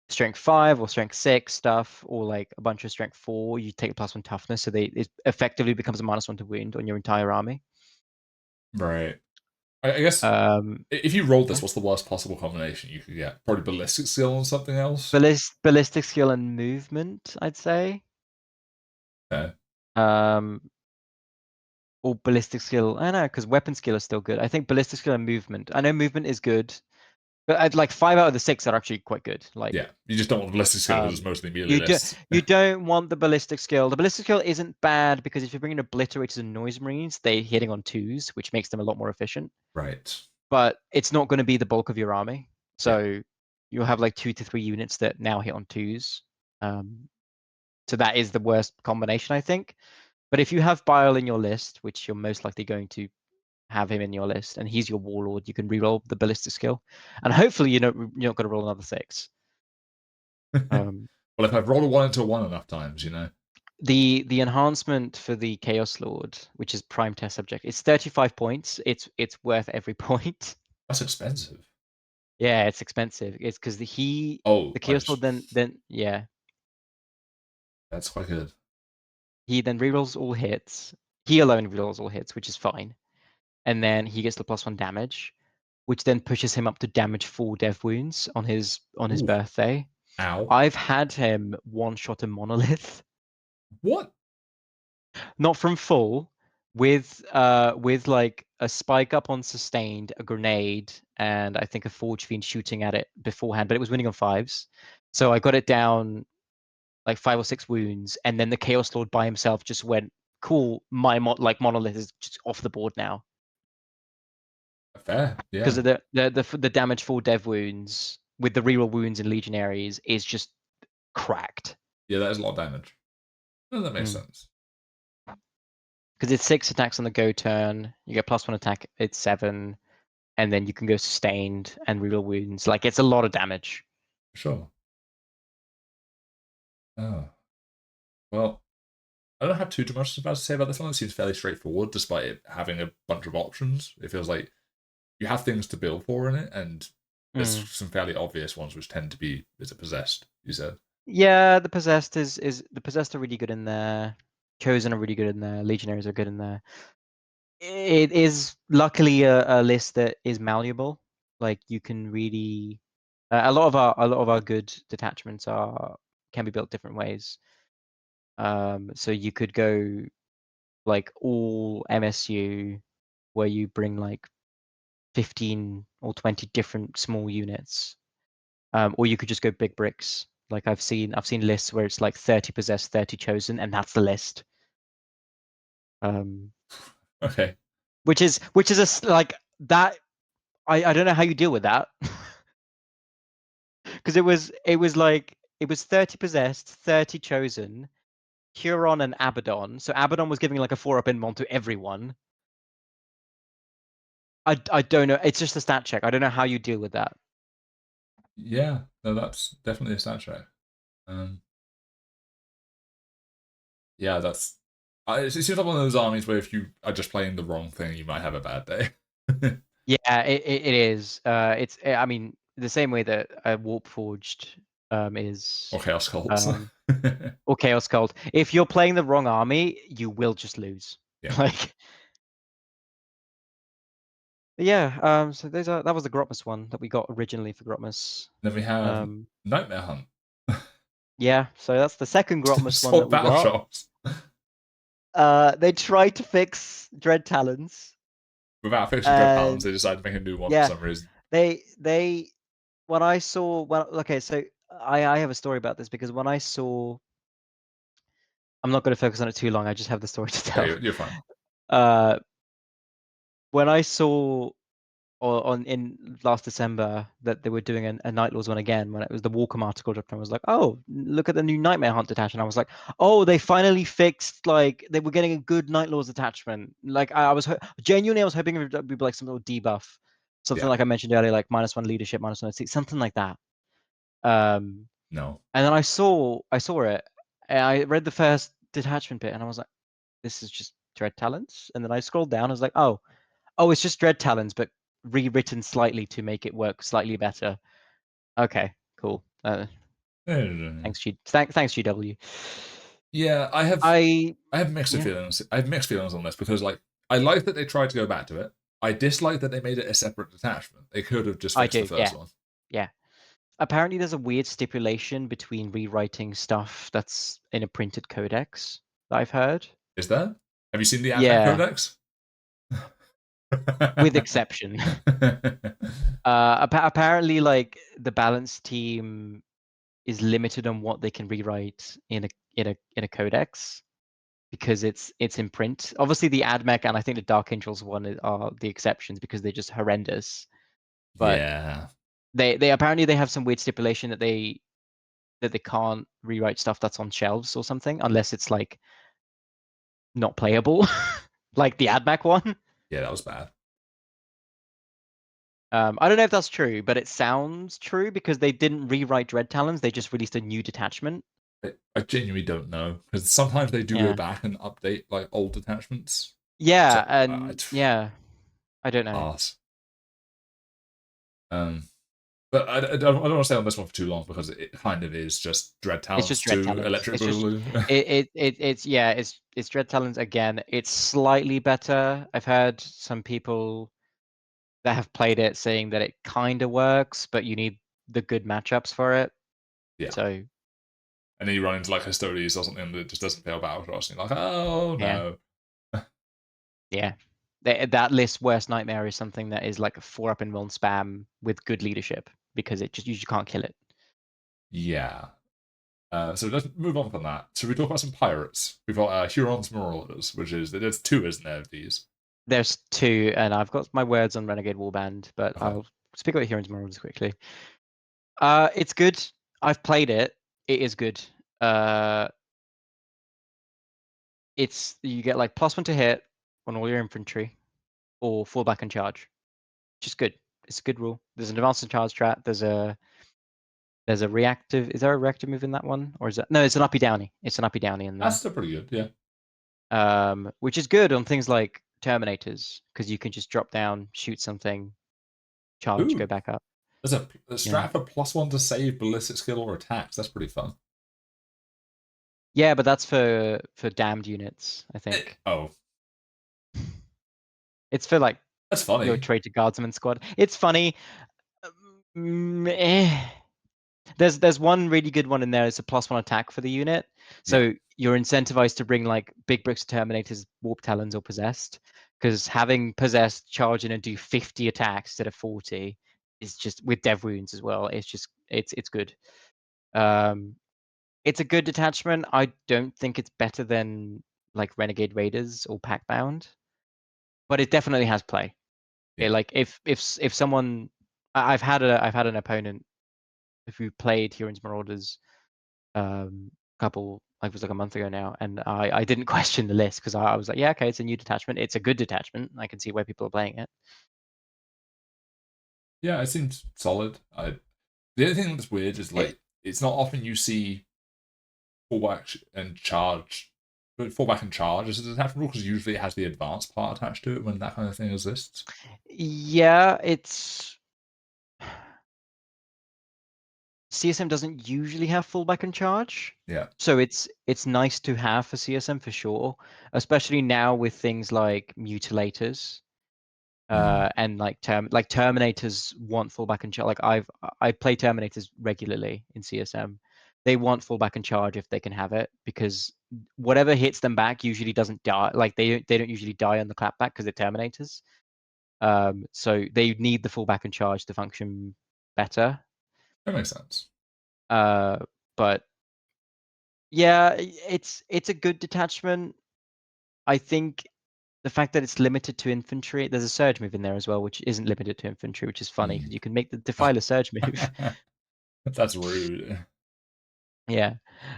strength 5 or strength 6 stuff, or like a bunch of strength 4, you take a +1 toughness, so it effectively becomes a -1 to wound on your entire army. Right. I guess Um, if you rolled this, yeah. what's the worst possible combination you could get? Probably ballistic skill and something else. Ballistic skill and movement, I'd say. Okay. Um, or ballistic skill. I don't know, because weapon skill is still good. I think ballistic skill and movement. I know movement is good, but I'd like 5 out of the 6 are actually quite good. Like, Yeah, you just don't want ballistic skill because it's mostly melee you do lists. you don't want the ballistic skill. The ballistic skill isn't bad because if you're bringing obliterators and noise marines, they're hitting on 2s, which makes them a lot more efficient. Right. But it's not going to be the bulk of your army. Yeah. So you'll have like 2 to 3 units that now hit on 2s. So that is the worst combination, I think. But if you have Bile in your list, which you're most likely going to have him in your list, and he's your warlord, you can reroll the ballistic skill, and hopefully you're not going to roll another 6. Um, Well, if I've rolled a 1 into a 1 enough times, the enhancement for the Chaos Lord, which is prime test subject, it's 35 points. It's worth every point. that's expensive. Yeah, it's expensive. It's because Oh, the Chaos Lord then yeah, that's quite good. he then rerolls all hits. He alone rerolls all hits, which is fine. And then he gets the +1 damage, which then pushes him up to damage 4 dev wounds on his Ooh, birthday. ow. I've had him one-shot a monolith, What? not from full, with like a spike up on sustained, a grenade, and I think a forge fiend shooting at it beforehand, but it was winning on 5s. So I got it down like 5 or 6 wounds, and then the Chaos Lord by himself just went, cool, my monolith is just off the board now. Fair, Because yeah. of the damage 4 dev wounds with the reroll wounds in legionaries is just cracked. Yeah, that is a lot of damage. No, that makes sense. Because it's 6 attacks on the go turn, you get +1 attack, it's 7, and then you can go sustained and reroll wounds. Like, it's a lot of damage. Sure. Oh. Well, I don't have too much about to say about this one. It seems fairly straightforward, despite it having a bunch of options. It feels like you have things to build for in it, and there's some fairly obvious ones which tend to be, is it possessed, you said? Yeah, the possessed is the possessed are really good in there. Chosen are really good in there. Legionaries are good in there. It is luckily a list that is malleable. Like, you can really a lot of our good detachments can be built different ways. So you could go like all MSU, where you bring like 15 or 20 different small units, or you could just go big bricks. Like, I've seen lists where it's like 30 possessed, 30 chosen, and that's the list. Okay. Which is like that. I don't know how you deal with that. Because it was 30 possessed, 30 chosen, Huron and Abaddon. So Abaddon was giving like a 4-up inmon to everyone. I don't know. It's just a stat check. I don't know how you deal with that. Yeah, no, that's definitely a stat check. Um, yeah, that's. It seems like one of those armies where if you are just playing the wrong thing, you might have a bad day. Yeah, it is. I mean, the same way that Warp Forged is Or Chaos Cults. um or Chaos Cult. If you're playing the wrong army, you will just lose. Yeah. Like, yeah. So that was the Grotmus one that we got originally for Grotmus. Then we have Um, Nightmare Hunt. yeah. So that's the second Grotmus one that Swap we battle got. shops. They tried to fix Dread Talons. Without fixing Dread Talons, And they decided to make a new one for yeah, some reason. they when I saw okay, so I have a story about this because when I saw, I'm not going to focus on it too long. I just have the story to Yeah, tell. you're fine. Uh, when I saw on in last December that they were doing a Night Lords one again, when it was the Walcom article dropped, I was like, oh, look at the new Nightmare Hunt detachment. I was like, oh, they finally fixed, like, they were getting a good Night Lords detachment. Like, I was genuinely, I was hoping it would be like some little debuff, something Yeah. like I mentioned earlier, like -1 leadership, -1 seat, something like that. Um, No. and then I saw it, and I read the first detachment bit, and I was like, this is just Dread Talons. And then I scrolled down, I was like, oh, it's just Dread Talons, but rewritten slightly to make it work slightly better. Okay, cool. Thanks, GW. Yeah, I I have mixed yeah, feelings. I have mixed feelings on this because like I like that they tried to go back to it. I dislike that they made it a separate detachment. They could have just I fixed the do. first Yeah, one. yeah. Apparently, there's a weird stipulation between rewriting stuff that's in a printed codex that I've heard. Is there? Have you seen the AdMech Yeah, Codex? with exception. Apparently, like the balance team is limited on what they can rewrite in a codex because it's in print. Obviously, the AdMech and I think the Dark Angels one are the exceptions because they're just horrendous. But Yeah. they apparently they have some weird stipulation that they can't rewrite stuff that's on shelves or something unless it's like not playable, like the AdMech one. Yeah, that was bad. I don't know if that's true, but it sounds true because they didn't rewrite Dread Talons. They just released a new detachment. I genuinely don't know because sometimes they do go Yeah. back and update like old detachments. Yeah, So I and yeah, I don't know. pass. Um, but I don't want to stay on this one for too long because it kind of is just Dread It's just Talents Dread to Talons. Electric It's just Boogaloo. it's yeah, it's Dread Talons again. It's slightly better. I've heard some people that have played it saying that it kind of works, but you need the good matchups for it. Yeah. So And then you run into like Custodes or something that just doesn't fail battle cross, and you're like, oh yeah, no. yeah. That list worst nightmare is something that is like a 4-up in 1 spam with good leadership because it just you just can't kill it. Yeah. So let's move on from that. So we talk about some pirates. We've got Huron's Marauders, which is there's two, isn't there, of these? There's 2, and I've got my words on Renegade Warband, but Okay. I'll speak about Huron's Marauders quickly. It's good. I've played it. It is good. Uh, it's you get like +1 to hit on all your infantry, or fall back and charge. Which is good. It's a good rule. There's an advanced and charge strat. There's a reactive. Is there a reactive move in that one, or is it no? It's an uppy downy. It's an uppy downy in That's there. still pretty good, yeah. Which is good on things like Terminators because you can just drop down, shoot something, charge, go Ooh, back up. there's a Yeah. strat for +1 to save ballistic skill or attacks. That's pretty fun. Yeah, but that's for damned units, I think. Oh, It's for like that's your funny. traitor guardsman squad. It's funny. Eh. There's one really good one in there. It's a +1 attack for the unit. Yeah. So you're incentivized to bring like big bricks of Terminators, Warp Talons, or Possessed. Because having Possessed charge in and do 50 attacks instead of 40 is just with Dev Wounds as well. It's just it's good. Um, it's a good detachment. I don't think it's better than like Renegade Raiders or Pactbound, but it definitely has play. Yeah. Like if someone I've had an opponent who played Huron's Marauders couple like it was like a month ago now, and I didn't question the list because I was like, yeah, okay, it's a new detachment. It's a good detachment. I can see why people are playing it. Yeah, it seems solid. The only thing that's weird is it like it's not often you see fallback and charge, but fallback and charge as a detachment rule because usually it has the advanced part attached to it when that kind of thing exists. yeah, it's CSM doesn't usually have fullback and charge. Yeah. So it's nice to have for CSM for sure, especially now with things like mutilators. Mm. And like Terminators want fullback and charge. Like I play Terminators regularly in CSM. They want fullback and charge if they can have it because whatever hits them back usually doesn't die. Like they don't usually die on the clapback because they're Terminators. So they need the fullback and charge to function better. That makes sense. But yeah, it's a good detachment. I think the fact that it's limited to infantry, there's a surge move in there as well, which isn't limited to infantry, which is funny because Mm. you can make the Defiler surge move. That's rude. Yeah.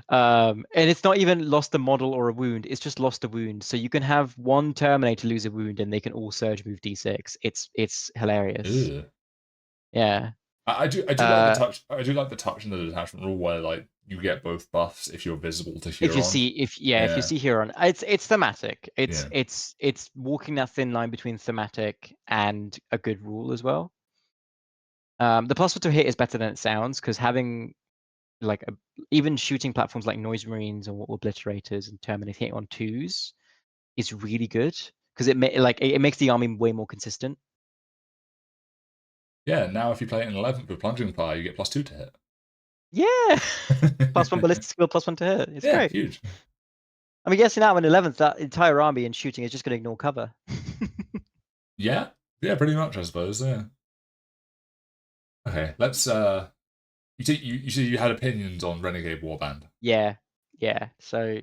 And it's not even lost a model or a wound, it's just lost a wound. So you can have one Terminator lose a wound and they can all surge move D6. It's hilarious. Ugh. Yeah. I do like the Uh touch. I do like the touch in the detachment rule where like you get both buffs if you're visible to if you Huron. see if you Yeah, see Huron, it's thematic. It's yeah, it's walking that thin line between thematic and a good rule as well. The plus one to hit is better than it sounds because having like even shooting platforms like Noise Marines or Obliterators and Terminators hitting on 2s is really good because it makes the army way more consistent. Yeah, now if you play it in 11th with Plunging Fire, you get +2 to Yeah, plus one hit. ballistic skill, plus one to hit. It's Yeah, great. huge. I mean, guessing out in 11th, that entire army in shooting is just going to ignore cover. Yeah, yeah, pretty much, I suppose. Yeah. Okay, let's. You said you had opinions on Renegade Warband. Yeah, yeah. So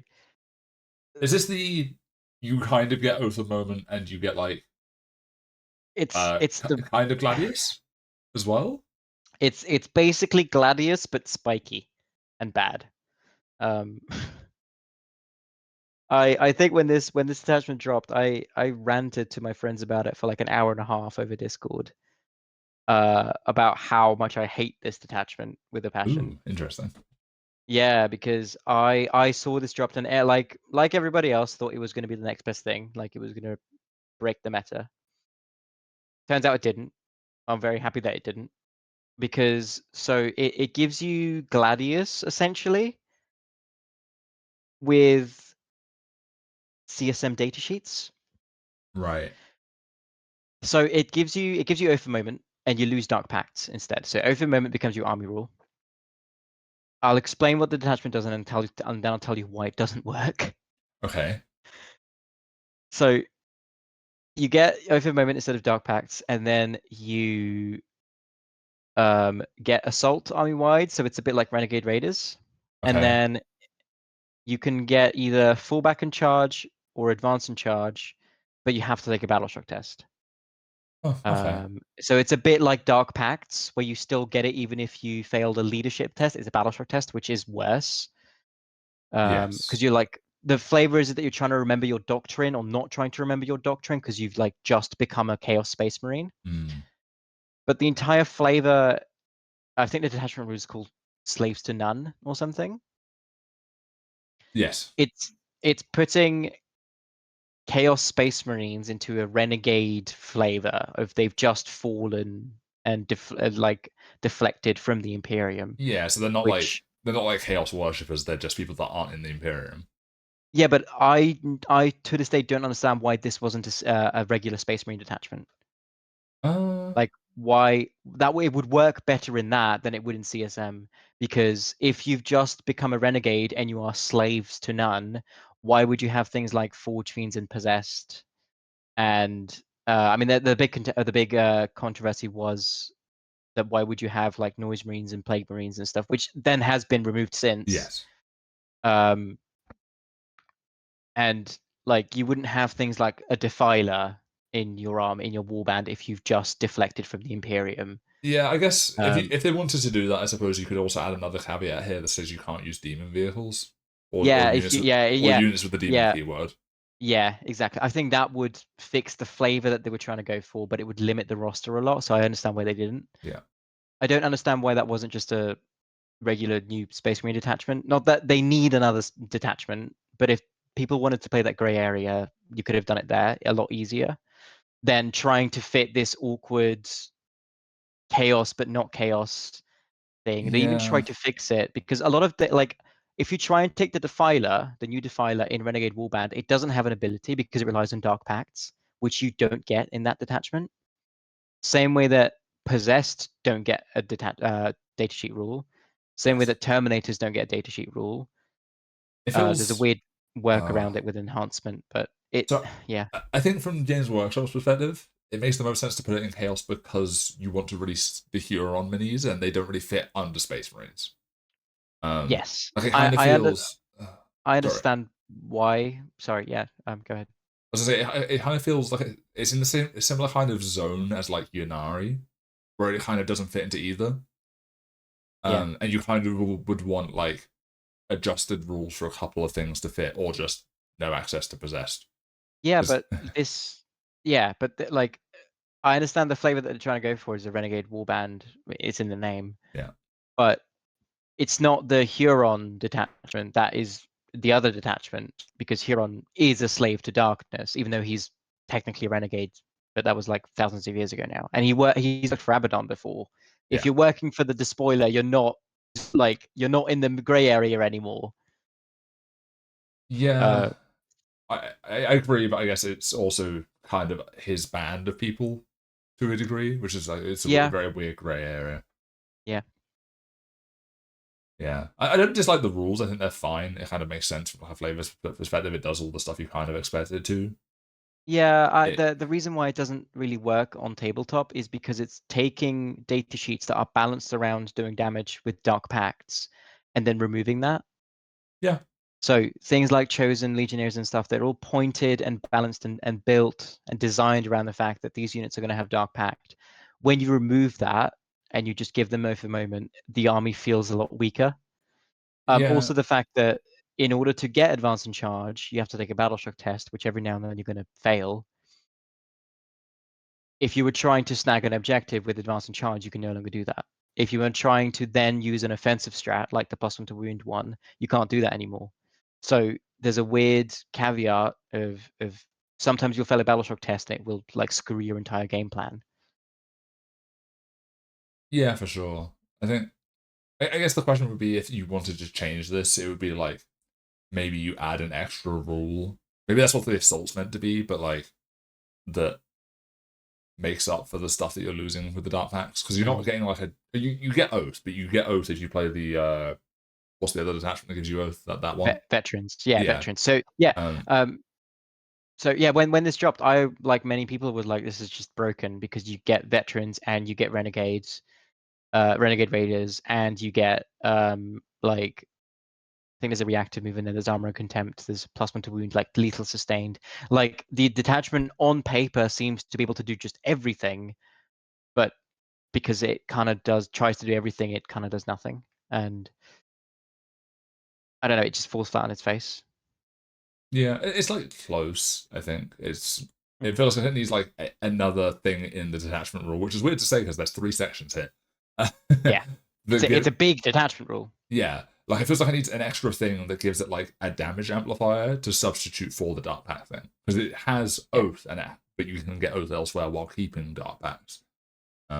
Is this the you kind of get Oath of Moment and you get like it's the kind of Gladius as well? it's basically Gladius but spiky and bad. Um, I think when this attachment dropped, I ranted to my friends about it for like an hour and a half over Discord. About how much I hate this detachment with a passion. Ooh, interesting. Yeah, because I saw this dropped and like everybody else thought it was going to be the next best thing, like it was going to break the meta. Turns out it didn't. I'm very happy that it didn't because so it gives you Gladius essentially with CSM datasheets. Right. So it gives you Oath of Moment and you lose Dark Pacts instead. So Oath of Moment becomes your army rule. I'll explain what the detachment does and then I'll tell you why it doesn't work. Okay. So you get Oath of Moment instead of Dark Pacts, and then you get Assault army wide, so it's a bit like Renegade Raiders. And Okay. then you can get either Fallback and Charge or Advance and Charge, but you have to take a Battle Shock test. Oh, okay. So it's a bit like Dark Pacts, where you still get it even if you failed a leadership test. It's a Battle Shock test, which is worse. Because Yes. you're like the flavor is that you're trying to remember your doctrine or not trying to remember your doctrine because you've like just become a Chaos Space Marine. Mm. But the entire flavor, I think the detachment rule is called Slaves to None or something. Yes. It's putting Chaos Space Marines into a renegade flavor of they've just fallen and deflected from the Imperium. Yeah. So Which they're not like Chaos worshippers. They're just people that aren't in the Imperium. yeah, but I to this day don't understand why this wasn't a regular Space Marine detachment. Uh. Like why that way it would work better in that than it would in CSM, because if you've just become a renegade and you are slaves to none, why would you have things like Forge Fiends and Possessed? And I mean the big controversy was that why would you have like Noise Marines and Plague Marines and stuff, which then has been removed since. Yes. Um, and like you wouldn't have things like a Defiler in your arm in your warband if you've just deflected from the Imperium. Yeah, I guess Um, if they wanted to do that, I suppose you could also add another caveat here that says you can't use demon vehicles yeah, if you or units with the demon yeah keyword. yeah exactly. I think that would fix the flavor that they were trying to go for, but it would limit the roster a lot. So I understand why they didn't. Yeah. I don't understand why that wasn't just a regular new Space Marine detachment. Not that they need another detachment, but if people wanted to play that gray area, you could have done it there a lot easier than trying to fit this awkward chaos but not chaos thing. They even Yeah. tried to fix it because a lot of the like if you try and take the Defiler, the new Defiler in Renegade Warband, it doesn't have an ability because it relies on Dark Pacts, which you don't get in that detachment. Same way that Possessed don't get a datasheet rule. Same way Yes. that Terminators don't get a datasheet rule. It There's a feels. weird work Uh, around it with enhancement, but it so yeah. I think from Games Workshop's perspective, it makes the most sense to put it in Chaos because you want to release the Huron minis and they don't really fit under Space Marines. Yes. Like it I kind of I under feels. I Sorry. understand why. Sorry, yeah. Go ahead. I was gonna say it kind of feels like it's in the same similar kind of zone as like Yunari, where it kind of doesn't fit into either. Yeah. And you kind of would want like adjusted rules for a couple of things to fit, or just no access to possessed. Yeah, 'Cause- but this yeah, but like I understand the flavor that they're trying to go for is a Renegade Warband. It's in the name. yeah, But it's not the Huron detachment. That is the other detachment because Huron is a slave to darkness, even though he's technically a renegade. But that was like thousands of years ago now, and he's worked for Abaddon before. If Yeah. you're working for the despoiler, you're not in the gray area anymore. Yeah, I agree, but I guess it's also kind of his band of people to a degree, which is like it's a Yeah, very weird grey area. yeah, Yeah, I don't dislike the rules. I think they're fine. It kind of makes sense from a flavors perspective. It does all the stuff you kind of expect it to. yeah. It The reason why it doesn't really work on tabletop is because it's taking data sheets that are balanced around doing damage with dark pacts, and then removing that. yeah So things like Chosen, Legionnaires, and stuff, they're all pointed and balanced and built and designed around the fact that these units are going to have Dark Pact. When you remove that and you just give them over the moment, the army feels a lot weaker. yeah Also, the fact that in order to get Advance and Charge, you have to take a Battle Shock test, which every now and then you're going to fail. If you were trying to snag an objective with Advance and Charge, you can no longer do that. If you were trying to then use an offensive strat, like the +1 to wound one, you can't do that anymore. So there's a weird caveat of sometimes you'll fail a battle shock test and it will like screw your entire game plan. yeah for sure. I think I guess the question would be if you wanted to change this, it would be like maybe you add an extra rule. Maybe that's what the assault's meant to be, but like that makes up for the stuff that you're losing with the dark packs because you're not getting like you get oath, but you get oath if you play the what's the other detachment that gives you oath that one. Veterans, yeah, Yeah. veterans. So yeah, Um. so yeah, when this dropped, I like many people was like, this is just broken because you get veterans and you get renegades, renegade raiders, and you get like I think there's a reactive move and then there's armor and contempt. There's +1 to wound, like lethal sustained. Like the detachment on paper seems to be able to do just everything, but because it kind of tries to do everything, it kind of does nothing. And I don't know, it just falls flat on its face. Yeah, it's like close. I think it Mm. feels like it needs like another thing in the detachment rule, which is weird to say because there's 3 sections here. Yeah, that it's a give big detachment rule. yeah, like it feels like it needs an extra thing that gives it like a damage amplifier to substitute for the dark pack thing because it has Yeah, oath and but you can get oath elsewhere while keeping dark packs.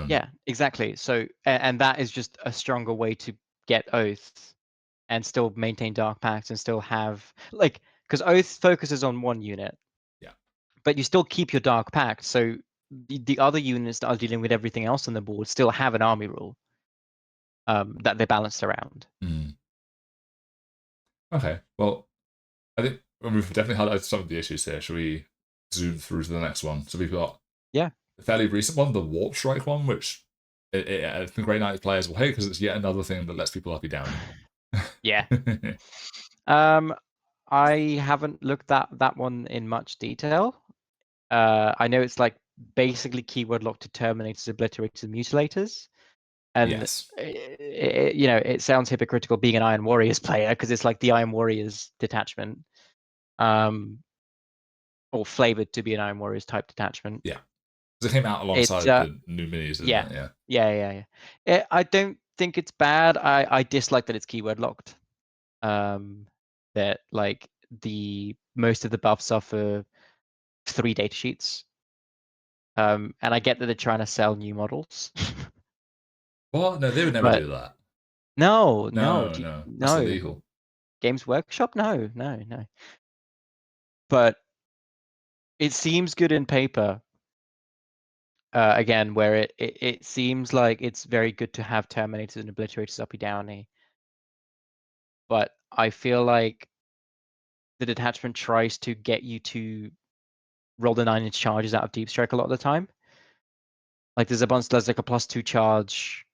yeah, exactly. So and that is just a stronger way to get oath and still maintain dark pacts and still have like because oath focuses on one unit, Yeah. but you still keep your dark pact. So the other units that are dealing with everything else on the board still have an army rule that they're balanced around. Mm. Okay. Well, I think we've definitely highlighted some of the issues here. Should we zoom through to the next one? So we've got Yeah. a fairly recent one, the Warp Strike one, which I think Grey Knight players will hate because it's yet another thing that lets people uppy downy. Yeah. Um, I haven't looked at that one in much detail. I know it's like basically keyword locked to terminators, obliterators, and mutilators. And Yes. it sounds hypocritical being an Iron Warriors player because it's like the Iron Warriors detachment, or flavored to be an Iron Warriors type detachment. Yeah. Because it came out It's alongside the new minis, isn't yeah, it? Yeah. yeah. I don't think it's bad. I dislike that it's keyword locked. That like the most of the buffs are for 3 data sheets. And I get that they're trying to sell new models. Well, no, they would never But do that. no, No, no. That's no. illegal. Games Workshop? No. But it seems good in paper. Again, where it seems like it's very good to have Terminators and Obliterators uppy downy. But I feel like the detachment tries to get you to roll the 9-inch charges out of Deep Strike a lot of the time. Like there's like a +2 charge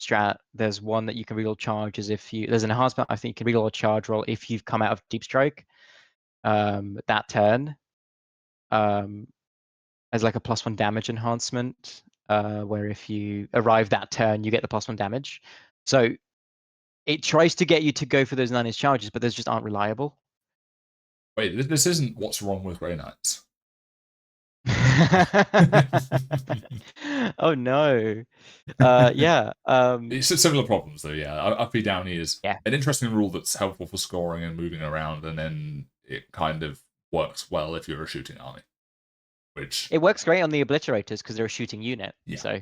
strat. There's one that you can reroll charges if there's an enhancement. I think you can reroll a charge roll if you've come out of Deep Strike that turn. As like a +1 damage enhancement, where if you arrive that turn, you get the +1 damage. So it tries to get you to go for those 9-inch charges, but those just aren't reliable. Wait, this isn't what's wrong with Grey Knights. Oh no. Yeah. It's similar problems though, yeah. Uppy downy is Yeah. an interesting rule that's helpful for scoring and moving around, and then it kind of works well if you're a shooting army. Which It works great on the obliterators because they're a shooting unit. yeah. So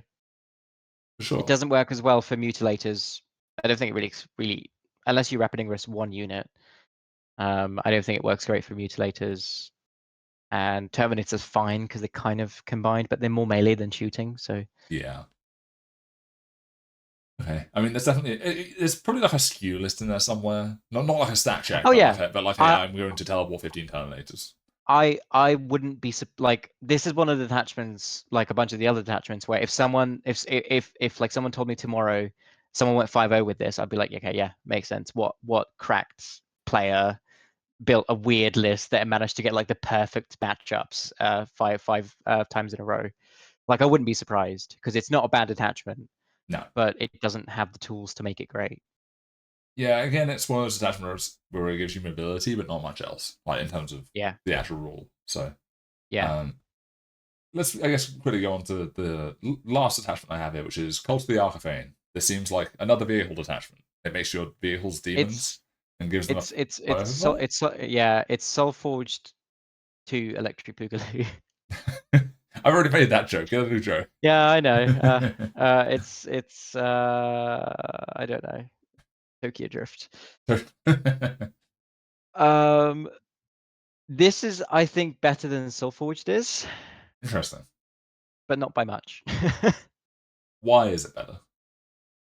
For sure. It doesn't work as well for mutilators. I don't think it really, unless you rapid ingress one unit. I don't think it works great for mutilators. And Terminators fine because they're kind of combined, but they're more melee than shooting. So Yeah. Okay. I mean, there's definitely there's probably like a skew list in there somewhere. Not like a stat check, oh but yeah, like I I'm going to teleport 15 Terminators. I wouldn't be like, this is one of the detachments, like a bunch of the other detachments, where if someone if like someone told me tomorrow someone went 5-0 with this, I'd be like, okay, yeah, makes sense. What cracked player built a weird list that managed to get like the perfect matchups five times in a row? Like, I wouldn't be surprised because it's not a bad detachment, No. but it doesn't have the tools to make it great. Yeah, again, it's one of those detachments where it gives you mobility, but not much else, like in terms of Yeah, the actual rule. So, yeah. let's, I guess, quickly go on to the last detachment I have here, which is Cult of the Archifane. This seems like another vehicle detachment. It makes your vehicles demons It's and gives them a so overpower. yeah, it's soul forged to electric boogaloo. I've already made that joke. Get a new joke. Yeah, I know. It's I don't know. Tokyo Drift. Um, this is, I think, better than Soulforged is, Interesting. but not by much. Why is it better?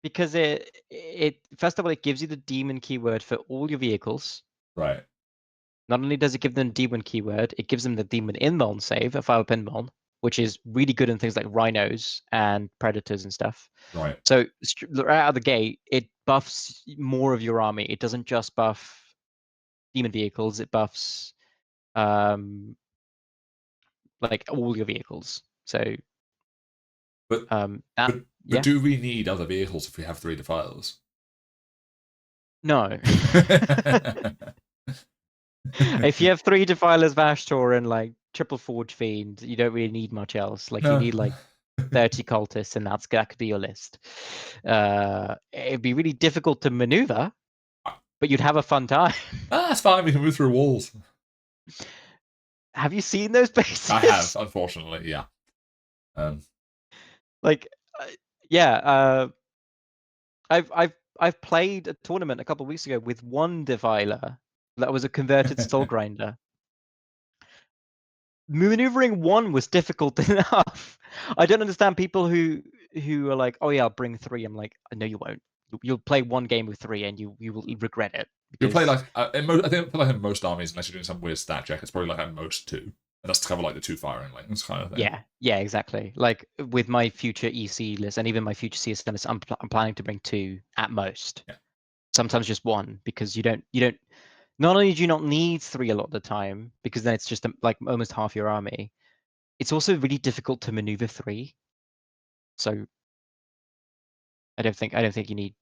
Because it first of all, it gives you the demon keyword for all your vehicles. Right. Not only does it give them demon keyword, it gives them the demon inmon save, a 5 pinmon, which is really good in things like rhinos and predators and stuff. Right. So right out of the gate, it buffs more of your army. It doesn't just buff demon vehicles; it buffs like all your vehicles. So But that but yeah, do we need other vehicles if we have 3 defilers? no. If you have 3 defilers, Vashtor, and like triple forge fiend, you don't really need much else. Like, you No. need like 30 cultists, and that could be your list. It'd be really difficult to maneuver, but you'd have a fun time. That's fine. We can move through walls. Have you seen those I have, bases? unfortunately. Yeah. Um, Like, uh, yeah. I've played a tournament a couple of weeks ago with one defiler that was a converted soul grinder. Maneuvering one was difficult enough. I don't understand people who are like, oh yeah, I'll bring 3. I'm like, no, you won't. You'll play one game with 3 and you will regret it, you'll play because like I think like in most armies, unless you're doing some weird stat check, it's probably like at most 2, and that's to cover like the 2 firing lanes kind of thing. yeah, exactly. Like with my future EC list and even my future CSM list, I'm planning to bring 2 at most. Yeah. Sometimes just 1, because you don't. Not only do you not need 3 a lot of the time, because then it's just like almost half your army. It's also really difficult to maneuver 3. So I don't think you need.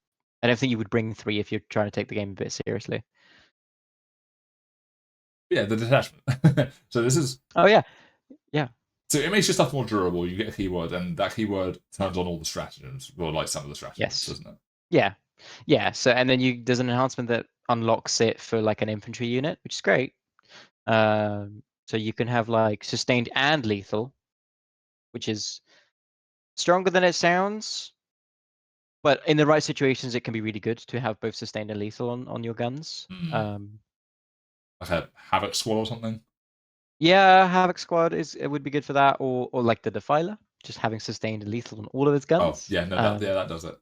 I don't think you would bring 3 if you're trying to take the game a bit seriously. Yeah, the detachment. So this is Oh yeah, yeah. so it makes your stuff more durable. You get a keyword, and that keyword turns on all the stratagems, or like some of the stratagems, Yes. doesn't it? Yeah. Yeah. So, and then there's an enhancement that unlocks it for like an infantry unit, which is great. So you can have like sustained and lethal, which is stronger than it sounds. But in the right situations, it can be really good to have both sustained and lethal on your guns. Mm. Like a Havoc Squad or something. Yeah, Havoc Squad it would be good for that, or like the Defiler, just having sustained and lethal on all of its Oh guns. yeah, no, that does it.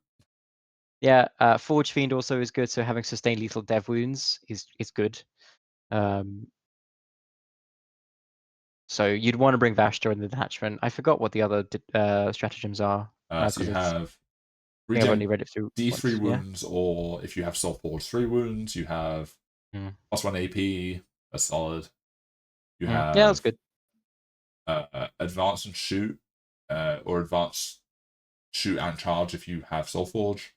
Yeah, Forge Fiend also is good, so having sustained lethal dev wounds is good. Um, so you'd want to bring Vashtor in the detachment. I forgot what the other stratagems are, So you because have I think I've only regen read it through D3 once. Yeah. wounds, or if you have Soul Forge 3 wounds, you have Mm. +1 AP. That's solid. You Mm. Yeah, that's have good. advance and shoot, or advance shoot and charge if you have Soul Forge.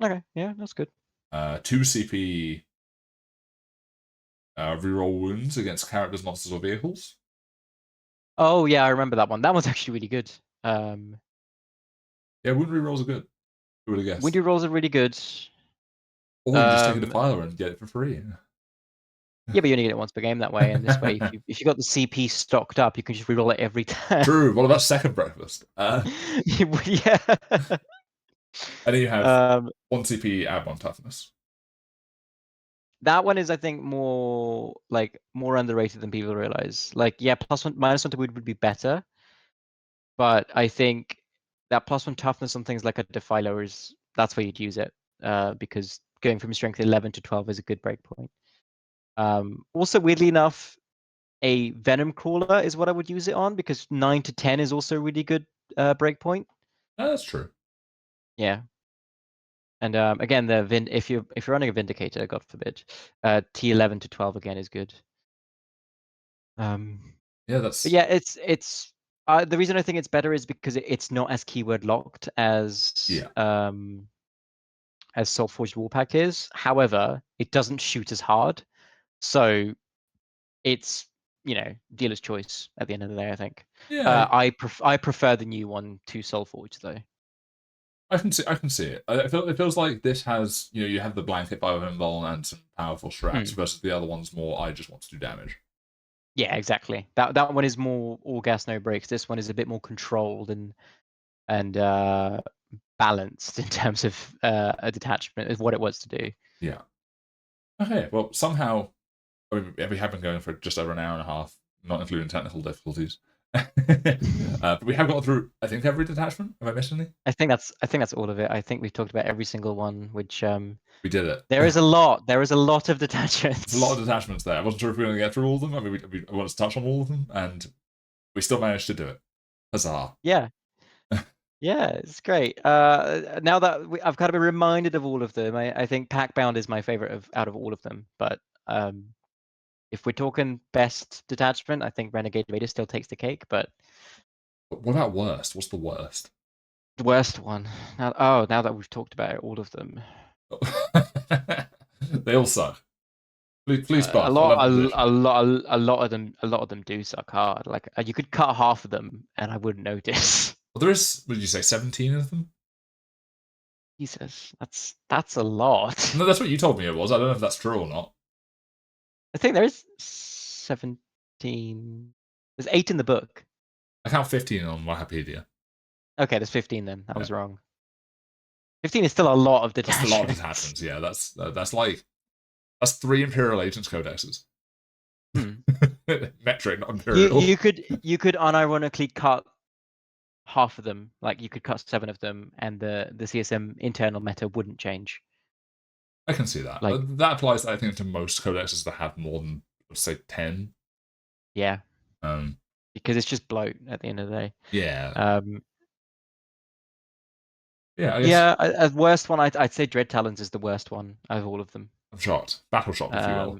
Okay, yeah, that's good. 2 CP reroll wounds against characters, monsters, or vehicles. Oh yeah, I remember that one. That one's actually really good. Um, Yeah, wound rerolls are good. Who would have guessed? Windy rolls are really good. Or you just take a Um, defiler and get it for free. Yeah, but you only get it once per game that way, and this way, if you got the CP stocked up, you can just reroll it every time. True. What about second breakfast? Yeah. And then you have Um, 1 CP, add 1 toughness. that one is, I think, more underrated than people realize. Like, yeah, +1, -1 to wound would be better, but I think that +1 toughness on things like a Defiler that's where you'd use it, because going from strength 11 to 12 is a good breakpoint. Also, weirdly enough, a Venom Crawler is what I would use it on, because 9 to 10 is also a really good breakpoint. That's true. Yeah. And again, if you're running a Vindicator, God forbid, T11 to 12 again is good. Yeah, But yeah, it's the reason I think it's better is because it's not as keyword locked as Soulforged Warpack is. However, it doesn't shoot as hard, so it's dealer's choice at the end of the day. I think. Yeah, I prefer the new one to Soulforged though. I can see it. It feels like this has, you have the blanket bio and some powerful strats versus the other one's more, I just want to do damage. Yeah, exactly. That one is more all gas no brakes. This one is a bit more controlled and balanced in terms of a detachment is what it wants to do. Yeah. Okay. Well, somehow we have been going for just over an hour and a half, not including technical difficulties. But we have gone through, I think, every detachment. Have I missed any? I think that's all of it. I think we've talked about every single one, which We did it. there is a lot. There is a lot of There's detachments. a lot of detachments there. I wasn't sure if we were going to get through all of them. I mean, we wanted to touch on all of them, and we still managed to do it. Huzzah. Yeah. Yeah, it's great. Now that I've kind of been reminded of all of them, I think Pactbound is my favorite out of all of them. But if we're talking best detachment, I think Renegade Raider still takes the cake. But what about worst? What's the worst? the worst one. Now that we've talked about it, all of them. They all suck. Please A buff. lot, 11th edition. a lot of them do suck hard. Like you could cut half of them, and I wouldn't notice. Well, there is. What did you say? 17 of them. Jesus, that's a lot. No, that's what you told me it was. I don't know if that's true or not. I think there is 17. There's 8 in the book. I count 15 on Wikipedia. Okay, there's 15 then. I was wrong. 15 is still a lot of detachments. That's a lot of detachments. Yeah, that's 3 Imperial Agents codexes. Metric, not Imperial. You could unironically cut half of them. Like you could cut 7 of them, and the CSM internal meta wouldn't change. I can see that. Like That applies, I think, to most codexes that have more than, say, 10. Yeah. Because it's just bloat at the end of the day. Yeah. Yeah, I guess. Yeah, as worst one, I'd say Dread Talons is the worst one out of all of them. I'm shocked. Battle shocked, if you will.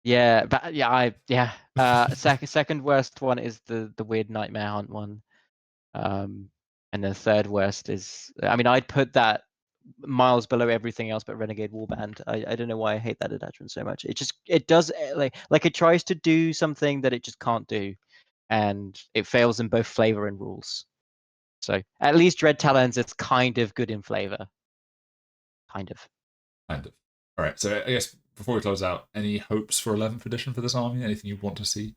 Yeah, but second worst one is the weird Nightmare Hunt one. And the third worst is, I mean, I'd put that miles below everything else but Renegade Warband. I don't know why I hate that attachment so much. It does like it tries to do something that it just can't do, and it fails in both flavor and rules. So at least Dread Talons is kind of good in flavor. Kind of. All right. So I guess before we close out, any hopes for 11th edition for this army? Anything you want to see?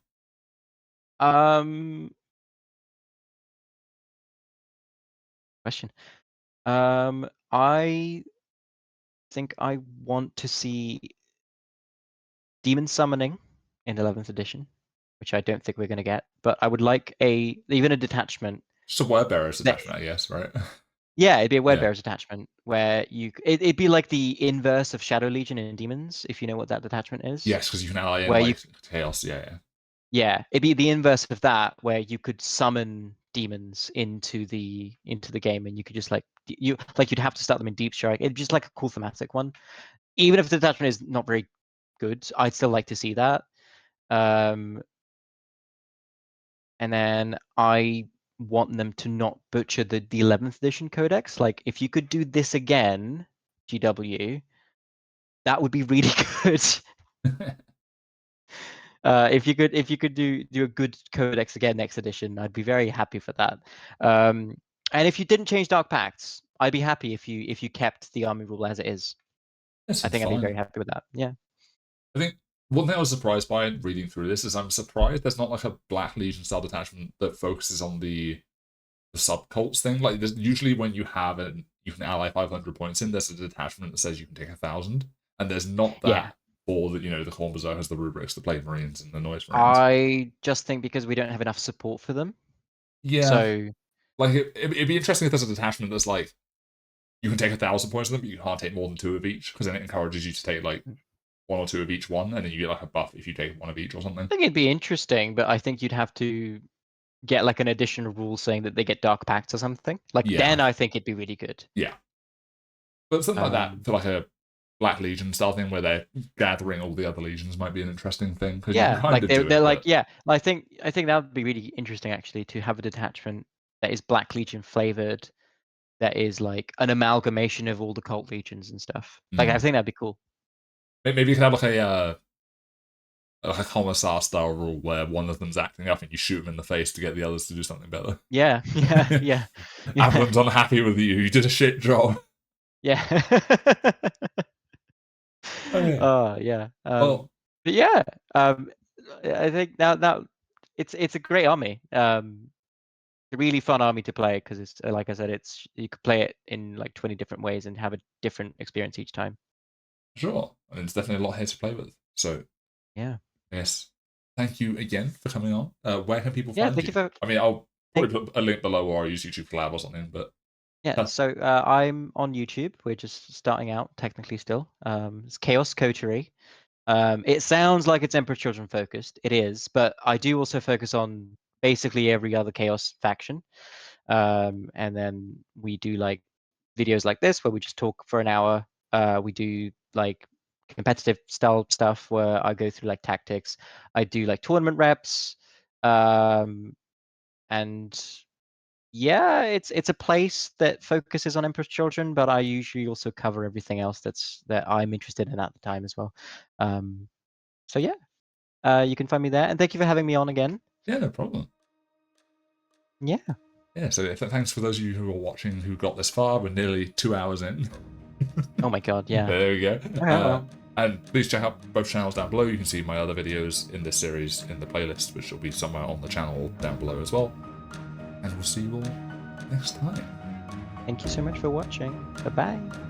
Question. I think I want to see demon summoning in 11th edition, which I don't think we're going to get. But I would like even a detachment. Just a Wordbearer's detachment, I guess, right? Yeah, it'd be a Wordbearer's detachment where it'd be like the inverse of Shadow Legion in Demons, if you know what that detachment is. Yes, because you can ally in chaos. Yeah, it'd be the inverse of that, where you could summon demons into the game, and you could just you'd have to start them in Deep Strike. It'd just like a cool thematic one. Even if the detachment is not very good, I'd still like to see that. And then I want them to not butcher the 11th edition codex. Like, if you could do this again, GW, that would be really good. If you could do a good codex again next edition, I'd be very happy for that. And if you didn't change Dark Pacts, I'd be happy if you kept the army rule as it is. I think I'd be very happy with that. Yeah. I think one thing I was surprised by reading through this is I'm surprised there's not like a Black Legion style detachment that focuses on the subcults thing. Like, there's usually when you have you can ally 500 points in, there's a detachment that says you can take 1,000, and there's not that Yeah. for the the Khorne Berserkers, the Rubrics, the Plague Marines, and the Noise Marines. I just think because we don't have enough support for them. Yeah. So like it'd be interesting if there's a detachment that's like you can take 1,000 points of them, but you can't take more than 2 of each, because then it encourages you to take like 1 or 2 of each one, and then you get like a buff if you take 1 of each or something. I think it'd be interesting, but I think you'd have to get like an additional rule saying that they get Dark Pacts or something. Like then I think it'd be really good. Yeah. But something like that for like a Black Legion style thing where they're gathering all the other legions might be an interesting thing, because you can kind like of do they're it. like I think that would be really interesting actually to have a detachment that is Black Legion flavored, that is like an amalgamation of all the cult legions and stuff. Like I think that'd be cool. Maybe you could have like a commissar style rule where one of them's acting up and you shoot them in the face to get the others to do something better. Yeah. Everyone's unhappy with you. You did a shit job. Yeah. Oh yeah. But yeah, I think now it's a great army. A really fun army to play because it's like I said, it's you could play it in like 20 different ways and have a different experience each time. Sure, I mean, it's definitely a lot here to play with. So yeah, yes, thank you again for coming on. Where can people yeah, find thank you? you for. I mean, I'll probably put a link below, or I'll use YouTube Collab or something. But Yeah, so I'm on YouTube. We're just starting out technically still. It's Chaos Coterie. It sounds like it's Emperor's Children focused. It is, but I do also focus on basically every other Chaos faction. And then we do like videos like this where we just talk for an hour. We do like competitive style stuff where I go through like tactics. I do like tournament reps. And yeah, it's a place that focuses on Emperor's Children, but I usually also cover everything else that I'm interested in at the time as well. So yeah, you can find me there, and thank you for having me on again. yeah, no problem. Yeah. Yeah, so thanks for those of you who are watching who got this far. We're nearly 2 hours in. Oh my god, yeah. There we go. Okay, well. And please check out both channels down below. You can see my other videos in this series in the playlist, which will be somewhere on the channel down below as well. And we'll see you all next time. Thank you so much for watching. Bye-bye.